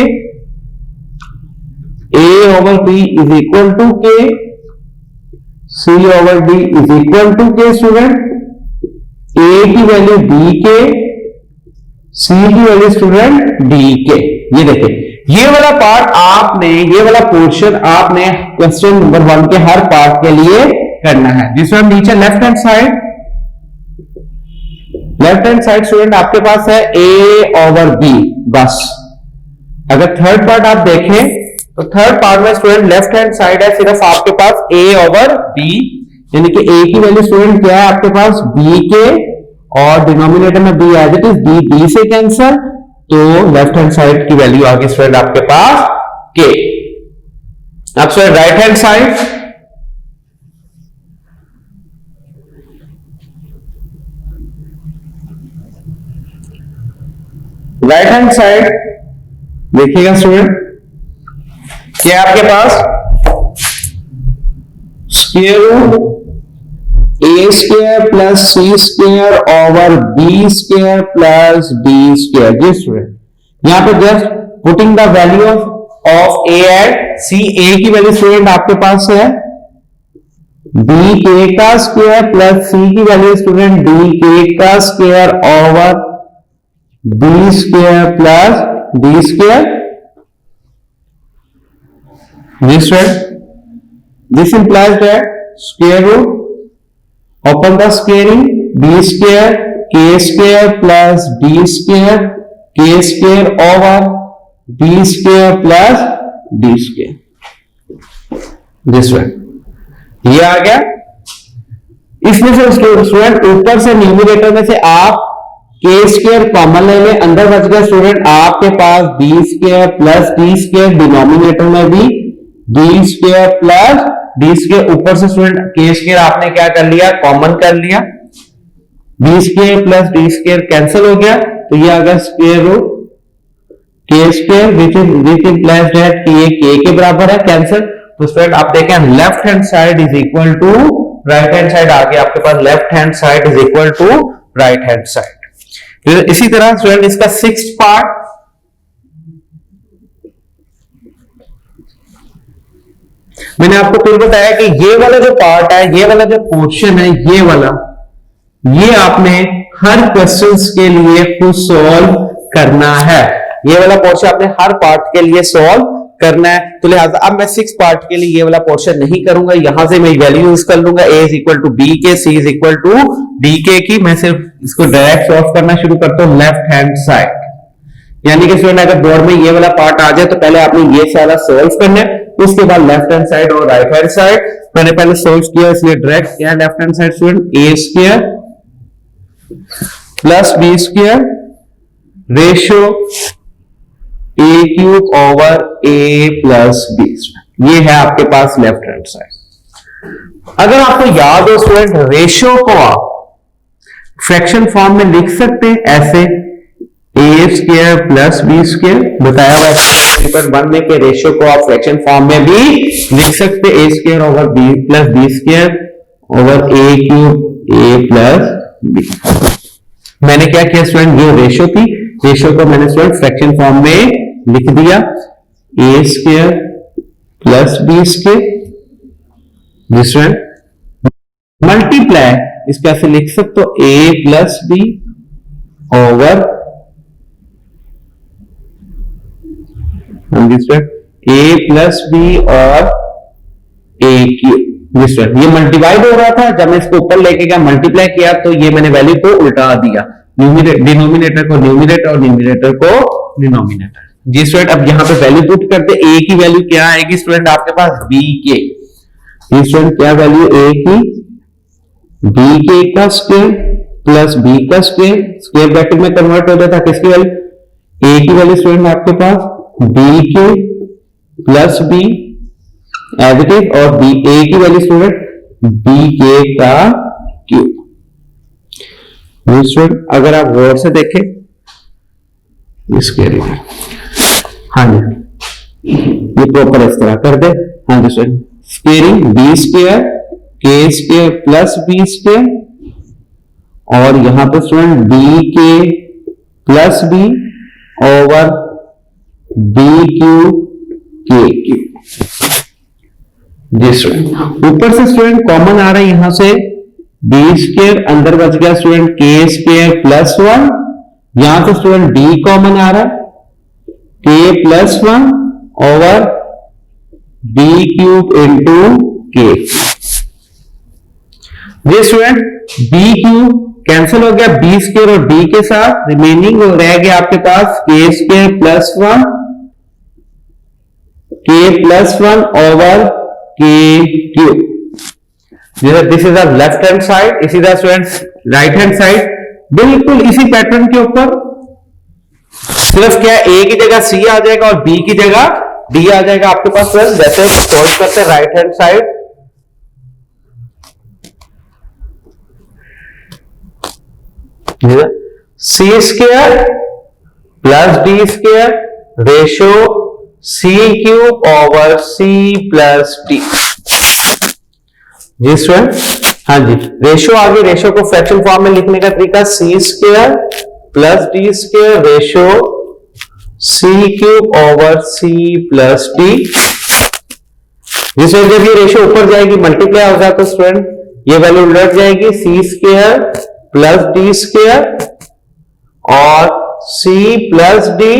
a over b is equal to k, c over d is equal to k। Student a की value d के, c की value student d के। ये देखिए ये वाला part आपने, ये वाला पोर्शन आपने क्वेश्चन नंबर 1 के हर पार्ट के लिए करना है। जिसमें नीचे लेफ्ट हैंड साइड स्टूडेंट आपके पास है a ओवर b बस। अगर थर्ड पार्ट आप देखें तो थर्ड पार्ट में स्टूडेंट लेफ्ट हैंड साइड है सिर्फ आपके पास a ओवर b, यानी कि a की वैल्यू स्टूडेंट क्या है आपके पास b के, और डिनोमिनेटर में b as it is, b से कैंसल, तो लेफ्ट हैंड साइड की वैल्यू आ गई स्टूडेंट आपके पास k। अब student right hand side, right hand side देखिएगा स्टूडेंट, क्या आपके पास square root a square plus c square over b square plus d square. जी स्टूडेंट यहां पे just putting the value of a at c, a की value student आपके पास है b k का स्क्वायर प्लस c की वैल्यू स्टूडेंट d k का square over b square plus d square. This one, this implies that square root, open the squaring, b square k square plus d square k square over b square plus d square. This one, ये आ गया। इसमें से student ऊपर से numerator में से आप के स्क्वायर कॉमन ले लें, अंदर बच गया स्टूडेंट आपके पास B square plus D square, denominator में भी B square plus D square, ऊपर से स्टूडेंट के स्क्वायर आपने क्या कर लिया, कॉमन कर लिया, B square plus D square cancel हो गया, तो ये आ गया स्क्वायर रूट के स्क्वायर विच इंप्लाइज दैट ये के बराबर है, कैंसिल। तो स्टूडेंट आप देखें left hand side is equal to right hand side, आ गया आपके पास left hand side is equal to right hand side. इसी तरह स्टूडेंट इसका 6th पार्ट, मैंने आपको फिर बताया कि ये वाला जो पार्ट है, ये वाला जो पोर्शन है, ये वाला, ये आपने हर क्वेश्चंस के लिए खुद सॉल्व करना है। ये वाला पोर्शन आपने हर पार्ट के लिए सॉल्व करना है। तो लिहाजा अब मैं 6 पार्ट के लिए ये वाला पोर्शन नहीं करूंगा, यहां से मैं वैल्यू यूज कर लूंगा, a is equal to b k, c is equal to d k की। मैं सिर्फ इसको डायरेक्ट सॉल्व करना शुरू करता हूं लेफ्ट हैंड साइड, यानी कि स्टूडेंट अगर बोर्ड में ये वाला पार्ट आ जाए तो पहले आपने ये सारा सॉल्व करना है, उसके बाद लेफ्ट हैंड साइड और राइट हैंड साइड। मैंने पहले सॉल्व किया इसलिए डायरेक्ट क्या left hand side student, a square plus b square ratio a cube over a plus b, ये है आपके पास लेफ्ट हैंड साइड। अगर आपको याद हो स्टूडेंट, रेशियो को आप फ्रैक्शन फॉर्म में लिख सकते हैं ऐसे, a square plus b square, बताया हुआ है 1 में के रेशियो को आप फ्रैक्शन फॉर्म में भी लिख सकते हैं, a square over b plus b square over a cube a plus b। मैंने क्या किया स्टूडेंट, ये रेशियो थी, रेशियो को मैंने स्टूडेंट फ्रैक्शन फॉर्म में लिख दिया, a square plus b square, student multiply इसको ऐसे लिख सकते हो a plus b over a plus b और a क्यूब। ये मल्टीप्लाइड हो रहा था, जब मैं इसको ऊपर लेके गया मल्टीप्लाई किया तो ये मैंने वैल्यू को उल्टा दिया, डिनोमिनेटर को न्यूमरेटर और न्यूमरेटर को डिनोमिनेटर। जी स्टूडेंट अब यहां पे वैल्यू पुट करते, a की वैल्यू क्या आएगी स्टूडेंट आपके पास, b के, ये स्टूडेंट क्या वैल्यू a की, b के का स्क्वायर प्लस b का स्क्वायर, स्क्वायर ब्रैकेट में कन्वर्ट हो जाता है, किसकी वैल्यू, a की वैल्यू स्टूडेंट आपके पास b k plus b as it is, और b a की वैल्यू स्टूडेंट b के का क्यूब। स्टूडेंट अगर आप गौर से देखें इसके लिए, हाँ जी ये प्रॉपर इस तरह कर दे, हाँ जी student squaring b square k square plus B square, और यहां पर student b k plus b over b cube k cube. जी स्टूडेंट ऊपर से स्टूडेंट कॉमन आ रहा है, यहां से बी स्क्वायर, अंदर बच गया स्टूडेंट के स्क्वायर प्लस 1, यहां से स्टूडेंट डी कॉमन आ रहा है, k plus 1 over b cube into k. जी स्टूडेंट बी क्यूब कैंसिल हो गया बी स्क्वायर और डी के साथ, रिमेनिंग रह गया आपके पास के square plus 1 K plus 1 over के cube. This is the left hand side, इसी the students right hand side, बिल्कुल इसी पैटर्न के ऊपर, सिर्फ क्या a की जगह c आ जाएगा और b की जगह d आ जाएगा आपके पास। जैसे सॉल्व करते हैं right hand side, c square plus d square ratio c cube over c plus d। जी स्टूडेंट हाँ जी, रेशियो आ गई, रेशियो को फ्रैक्शन फॉर्म में लिखने का तरीका c square plus D square ratio c cube over c plus d। जिसमें जब ये रेशियो ऊपर जाएगी मल्टीप्लाई होगा तो स्टूडेंट ये वैल्यू उलट जाएगी, c square plus D square और c plus d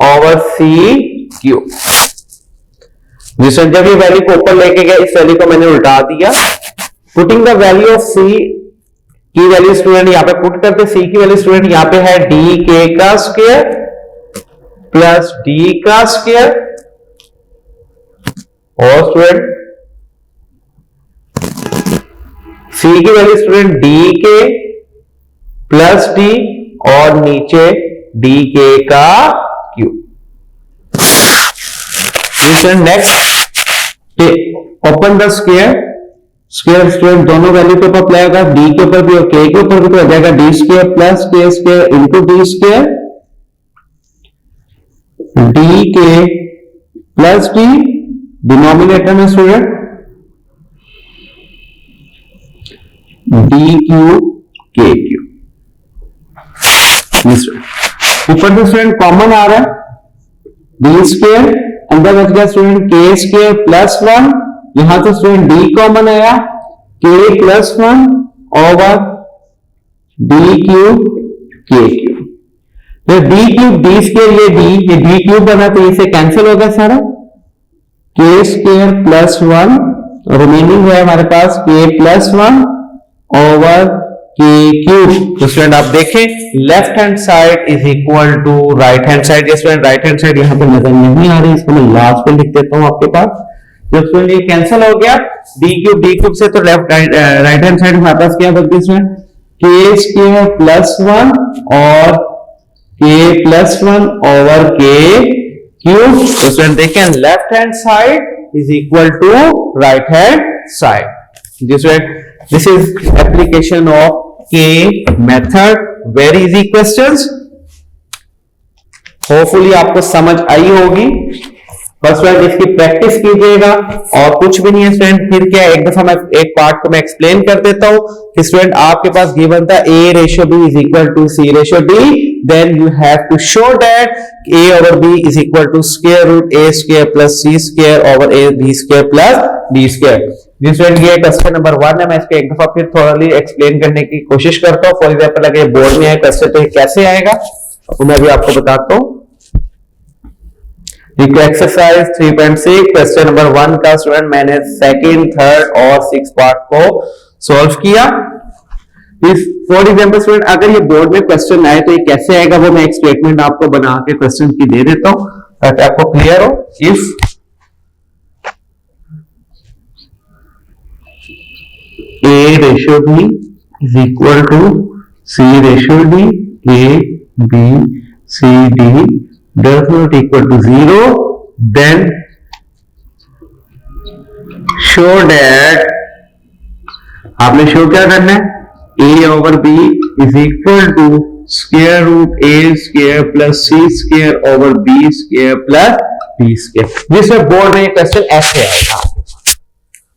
over c cube. जिसमें जब ये वैल्यू को ऊपर लेके गया, इस वैल्यू को मैंने उल्टा दिया। पुटिंग द वैल्यू ऑफ सी की वैल्यू स्टूडेंट यहां पे पुट करते, सी की वैल्यू स्टूडेंट यहां पे है डी के का स्क्वायर प्लस डी का स्क्वायर, और स्टूडेंट सी की वैल्यू स्टूडेंट डी के प्लस डी और नीचे डी के का cube. Next open the square, square square दोनों वैल्यू के ऊपर अप्लाई होगा, डी के ऊपर भी और के ऊपर भी, तो हो जाएगा डी स्क्वायर प्लस के square into D square, D के प्लस डी डिनोमिनेटर में student D cube k cube. ऊपर से स्टूडेंट कॉमन आ रहा है, डी स्क्वायर अंदर बच गया स्टूडेंट के स्क्वायर प्लस 1, यहां से स्टूडेंट डी कॉमन आया, के plus 1 over D cube k cube. तो डी क्यूब डी स्क्वायर ये डी क्यूब बना, तो इसे कैंसिल होगा सारा, के स्क्वायर प्लस 1 रिमेनिंग है हमारे पास के प्लस 1 ओवर के क्यूब। तो स्टूडेंट आप देखें left hand side is equal to right hand side. Student right hand side यहां पे नजर नहीं आ रही, इसको मैं लास्ट पे लिख देता हूं आपके पास। जब स्टूडेंट ये कैंसिल हो गया डी क्यूब से, तो लेफ्ट राइट हैंड साइड हमारे पास क्या बच गई स्टूडेंट, के स्क्वायर प्लस 1 और के प्लस 1 ओवर के क्यूब। तो स्टूडेंट देखें left hand side is equal to right hand side. This is application of k method, very easy questions. Hopefully आपको समझ आई होगी। बस फ्रेंड इसकी प्रैक्टिस कीजिएगा और कुछ भी नहीं है स्टूडेंट। फिर क्या एक दफा मैं एक पार्ट को मैं एक्सप्लेन कर देता हूं कि स्टूडेंट आपके पास गिवन था a ratio b is equal to c ratio d, then you have to show that a over b is equal to square root a square plus c square over a b square plus d square. जी student ये question number 1 है। मैं इसको एक दफा फिर थोड़ी explain करने की कोशिश करता हूं। फॉर एग्जांपल अगर बोर्ड में है क्वेश्चन तो कैसे आएगा तो मैं भी आपको बताता हूं। एक्सरसाइज 3.6 क्वेश्चन नंबर 1 का स्टूडेंट मैंने सेकंड, थर्ड और 6th पार्ट को सॉल्व किया। फॉर एग्जांपल स्टूडेंट अगर ये बोर्ड में क्वेश्चन आए तो ये कैसे आएगा, वो मैं एक स्टेटमेंट आपको बना के क्वेश्चन की दे देता हूं ताकि आपको क्लियर हो। If a ratio b is equal to c ratio d, a b c d does not equal to 0, then show that आपने शो क्या करना है, a over b is equal to square root a square plus c square over b square plus d square. जिसमें board में question ऐसे आएगा,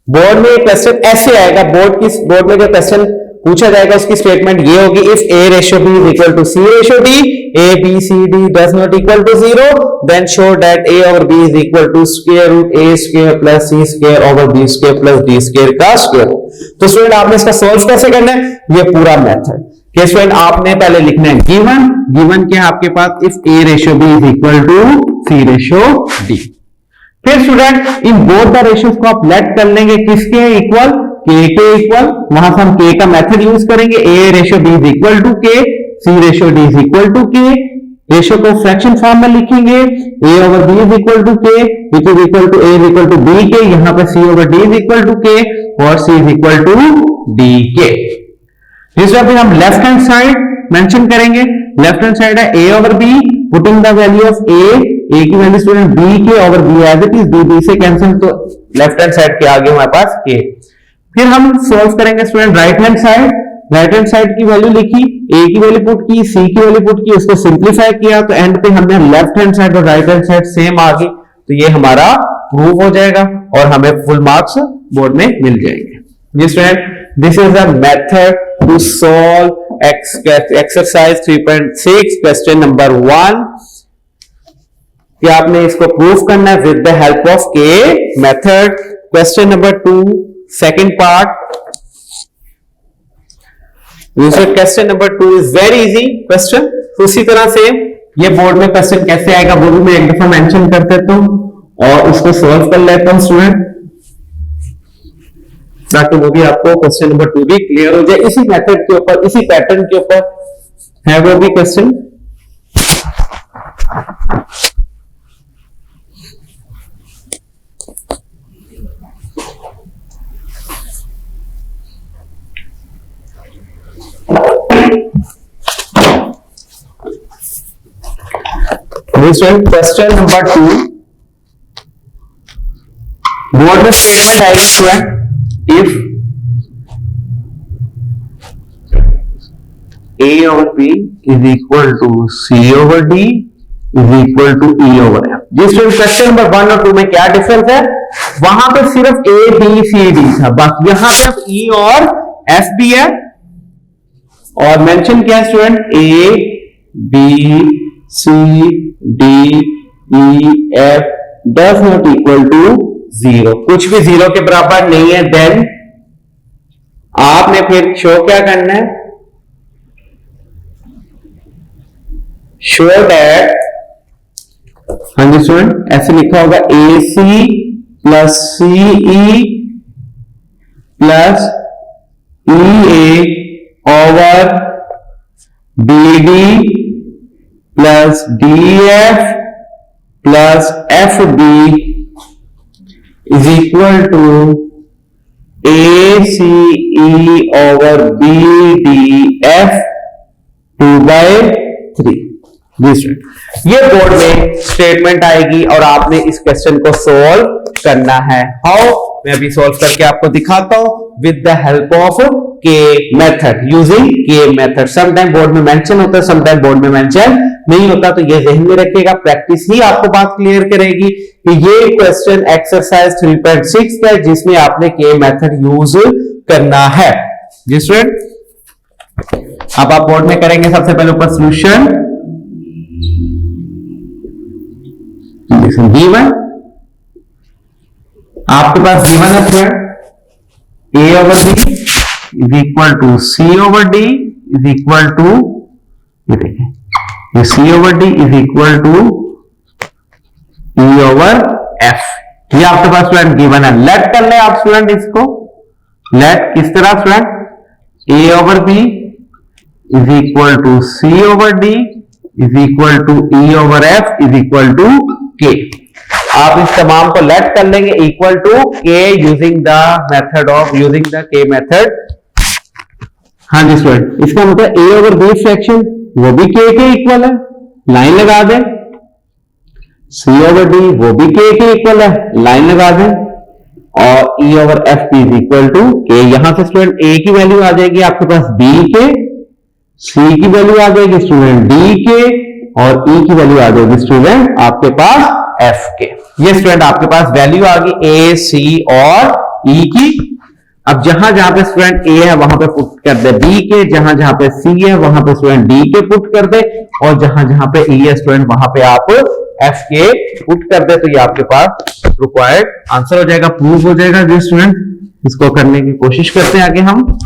board में question ऐसे आएगा। बोर्ड में जो क्वेश्चन पूछा जाएगा उसकी स्टेटमेंट ये होगी, if a ratio b is equal to c ratio d, a b c d does not equal to 0, then show that a over b is equal to square root a square plus c square over b square plus d square का square. तो student आपने इसका solve कैसे करना है, ये पूरा method कि स्टूडेंट आपने पहले लिखना है गिवन क्या है आपके पास, if a ratio b is equal to c ratio d। फिर student in both the ratios को आप लेट कर लेंगे किसके इक्वल, k के इक्वल। वहां से हम k का मेथड यूज करेंगे, a ratio b is equal to k, c ratio d is equal to k। Ratio को फ्रैक्शन फॉर्म में लिखेंगे, a over b is equal to k which is equal to a is equal to b k, यहां पे c over d is equal to k और c is equal to d k। इस बार फिर हम left hand side mention करेंगे, left hand side है a over b, putting the value of a की वैल्यू स्टूडेंट b के over b as it is, b से कैंसिल, तो लेफ्ट हैंड साइड के आगे हमारे पास k। फिर हम सॉल्व करेंगे स्टूडेंट राइट हैंड साइड की वैल्यू लिखी, a की वैल्यू पुट की, c की वैल्यू पुट की, उसको सिंप्लीफाई किया तो एंड पे हमने लेफ्ट हैंड साइड और राइट हैंड साइड सेम आ गई, तो ये हमारा प्रूव हो जाएगा और हमें फुल मार्क्स बोर्ड में मिल जाएंगे। जी student this is the method to solve exercise 3.6 question number 1 कि आपने इसको प्रूव करना है with the help of k method. Question number 2 second part. Question number 2 is very easy question. उसी तरह से ये बोर्ड में क्वेश्चन कैसे आएगा वो भी मैं एक दफा मेंशन कर देता हूं। और उसको सॉल्व कर लेता हूं स्टूडेंट, ताकि वो भी आपको क्वेश्चन नंबर 2 भी क्लियर हो जाए। इसी मेथड के ऊपर, इसी पैटर्न के ऊपर है वो भी क्वेश्चन। क्वेश्चन नंबर 2 बोर्ड में स्टेटमेंट आएगी student, if A over B is equal to C over D is equal to E over F। जिस क्वेश्चन नंबर 1 और 2 में क्या डिफरेंस है, वहां पे सिर्फ A B C D था, बाकी यहां पे अब E और F भी है। और मेंशन किया student A B C D E F does not equal to 0, कुछ भी 0 के बराबर नहीं है। देन आपने फिर शो क्या करना है, शो दैट, हाँ जी स्टूडेंट ऐसे लिखा होगा AC plus CE plus EA over BD plus DF plus FB is equal to ACE over BDF 2/3। ये बोर्ड में स्टेटमेंट आएगी और आपने इस क्वेश्चन को सॉल्व करना है। हाउ, मैं अभी सॉल्व करके आपको दिखाता हूं with the help of k method, using के मेथड। समटाइम बोर्ड में मेंशन होता है, समटाइम बोर्ड में मेंशन नहीं होता, तो ये ध्यान में रखिएगा। प्रैक्टिस ही आपको बात क्लियर करेगी कि ये क्वेश्चन एक्सरसाइज 3.6 है जिसमें आपने के मेथड यूज करना है। जी स्टूडेंट, अब आप बोर्ड में करेंगे सबसे पहले ऊपर सोल्यूशन, गिवन आपके पास गिवन है student A over B is equal to C over D is equal to, ये देखिए ये C over D is equal to E over F, ये आपके पास स्टूडेंट गिवन है। लेट कर ले आप स्टूडेंट इसको, लेट किस तरह student A over B is equal to C over D is equal to E over F is equal to K। आप इस तमाम को लेट कर लेंगे equal to K using the method of, using the K method. हाँ जी student, इसका मतलब A ओवर B फ्रैक्शन वो भी K के इक्वल है, लाइन लगा दें। C ओवर D वो भी K के इक्वल है, लाइन लगा दें। और E over F is equal to K। यहां से स्टूडेंट A की वैल्यू आ जाएगी आपके पास B के, C की वैल्यू आ जाएगी स्टूडेंट D के, और E की वैल्यू आ जाएगी स्टूडेंट आपके पास F के। ये स्टूडेंट आपके पास वैल्यू आ गई A, C और E की। अब जहां जहां पे स्टूडेंट A है वहां पे पुट कर दे B के, जहां जहां पे C है वहां पे स्टूडेंट D के पुट कर दे, और जहां जहां पे E है स्टूडेंट वहां पे आप F के पुट कर दे, तो ये आपके पास रिक्वायर्ड आंसर हो जाएगा, प्रूव हो जाएगा। जी स्टूडेंट इसको करने की कोशिश करते हैं आगे हम।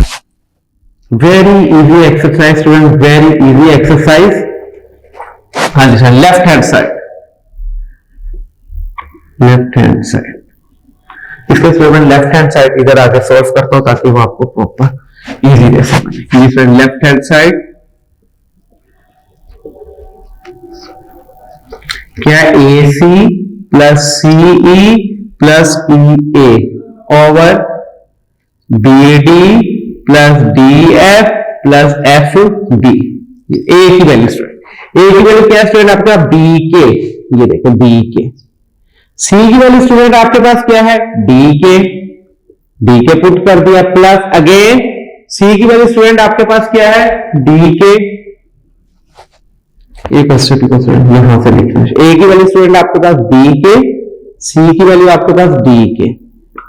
Very easy exercise student, very easy exercise. हाँ जी sir, left hand side, left hand side, इसको स्टूडेंट लेफ्ट हैंड साइड इधर आके सॉल्व करता हूं ताकि वो आपको प्रॉपर इजी रहे समझ। स्टूडेंट लेफ्ट हैंड साइड क्या, AC plus CE plus EA over BD plus DF plus FD। A की वैल्यू स्टूडेंट, A की वैल्यू क्या स्टूडेंट आपका B के, ये देखो B के। C की वैल्यू स्टूडेंट आपके पास क्या है D के, D के पुट कर दिया, प्लस अगेन C की वैल्यू स्टूडेंट आपके पास क्या है D के। एक स्टेप को स्टूडेंट यहां से लिखना है, A की वैल्यू स्टूडेंट आपके पास D के, C की वैल्यू आपके पास D के,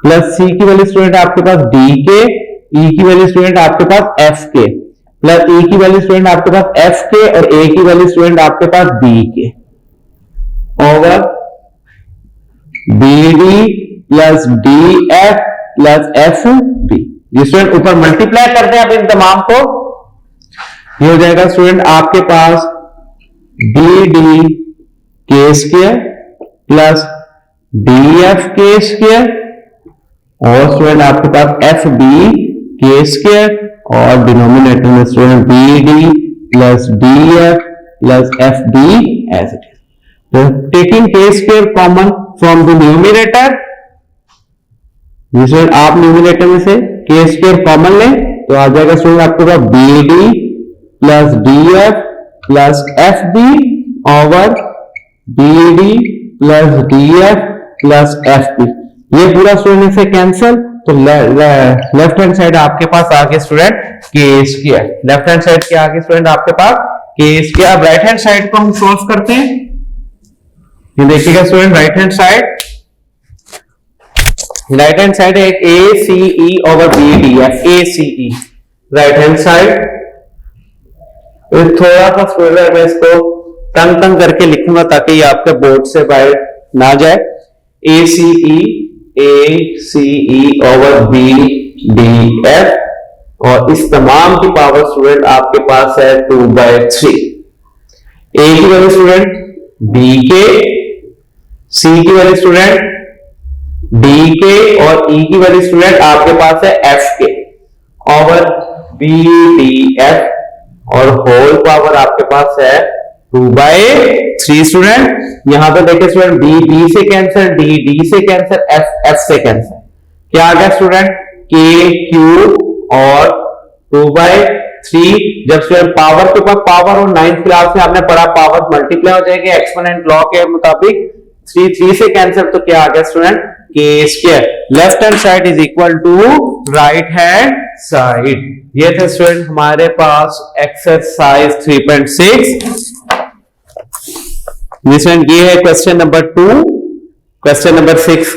प्लस C की वैल्यू स्टूडेंट आपके पास D के, E की वैल्यू स्टूडेंट आपके पास F के, प्लस E की वैल्यू स्टूडेंट आपके पास F के, और A की वैल्यू स्टूडेंट आपके पास B के, over BD plus DF plus FB। ये स्टूडेंट ऊपर मल्टीप्लाई करते हैं आप इन तमाम को, ये हो जाएगा स्टूडेंट आपके पास BD K square plus D F K square और स्टूडेंट आपके पास एफ बी के स्क्वायर और डिनोमिनेटर में student B D plus D F plus F B as it is. तो taking K square common from the numerator, जिसमें आप numerator में से के स्क्वायर कॉमन लें तो आ जाएगा स्टूडेंट आपके पास B D plus D F plus F B over B D plus D F plus F B. ये पूरा स्टूडेंट से कैंसिल, तो लेफ्ट हैंड साइड आपके पास आ गया student K square. Left hand side के आगे स्टूडेंट आपके पास के स्क्वायर. अब राइट हैंड साइड को हम सॉल्व करते हैं. ये देखिएगा student right hand side, right hand side है A C E over B D F, A C E right hand side. थोड़ा सा स्टूडेंट मैं इसको तंग तंग करके लिखूंगा ताकि ये आपके बोर्ड से बाहर ना जाए. A C E over B D F और इस तमाम की पावर स्टूडेंट आपके पास है 2/3. ए की वैल्यू स्टूडेंट बी के, सी की वैल्यू स्टूडेंट डी के और ई की वैल्यू स्टूडेंट आपके पास है एफ के ओवर बी डी एफ और होल पावर आपके पास है 2/3 स्टूडेंट. यहां पे देखिए स्टूडेंट बी बी से कैंसिल, डी डी से कैंसिल, एफ एफ से कैंसिल. क्या आ गया स्टूडेंट के क्यू और 2/3. जब स्टूडेंट पावर के ऊपर पावर और 9th क्लास में आपने पढ़ा पावर मल्टीप्लाई हो जाएगी एक्सपोनेंट लॉ के मुताबिक. 3 से कैंसिल, तो क्या आ गया student K square. Left hand side is equal to right hand side. ये थे स्टूडेंट हमारे पास एक्सरसाइज 3.6. ये है question number 2. Question number 6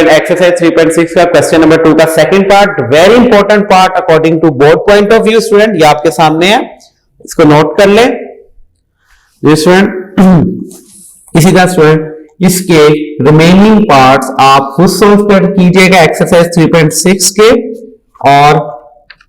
exercise 3.6 का क्वेश्चन नंबर 2 का second part, very important part according to board point of view. Student ये आपके सामने है, इसको नोट कर ले. स्टूडेंट इसी तरह स्टूडेंट इसके रिमेनिंग पार्ट्स आप खुद सॉल्व कर कीजिएगा एक्सरसाइज 3.6 के. और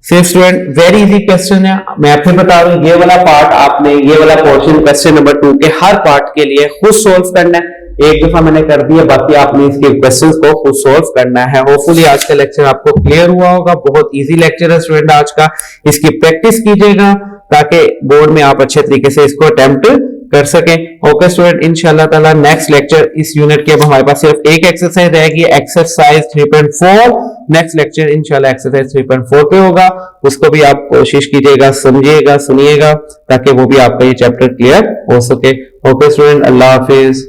फिर स्टूडेंट वेरी इजी क्वेश्चन है, मैं आपको बता दूं ये वाला पार्ट आपने ये वाला पोर्शन क्वेश्चन नंबर 2 के हर पार्ट के लिए खुद सॉल्व करना है. एक दफा मैंने कर दिया, बाकी आपने इसके क्वेश्चंस को खुद सॉल्व करना है. होपफुली आज का लेक्चर आपको क्लियर हुआ होगा. बहुत इजी लेक्चर है स्टूडेंट आज का. इसकी प्रैक्टिस कीजिएगा ताकि बोर्ड में आप अच्छे तरीके से इसको अटेम्प्ट कर सकें. ओके स्टूडेंट, इंशाल्लाह ताला नेक्स्ट लेक्चर इस यूनिट के अब हमारे पास सिर्फ एक एक्सरसाइज रहेगी, एक्सरसाइज 3.4. नेक्स्ट लेक्चर इंशाल्लाह एक्सरसाइज 3.4 पे होगा. उसको भी आप कोशिश कीजिएगा, समझिएगा, सुनिएगा ताकि वो भी आपका ये चैप्टर क्लियर हो सके. ओके स्टूडेंट, अल्लाह हाफिज.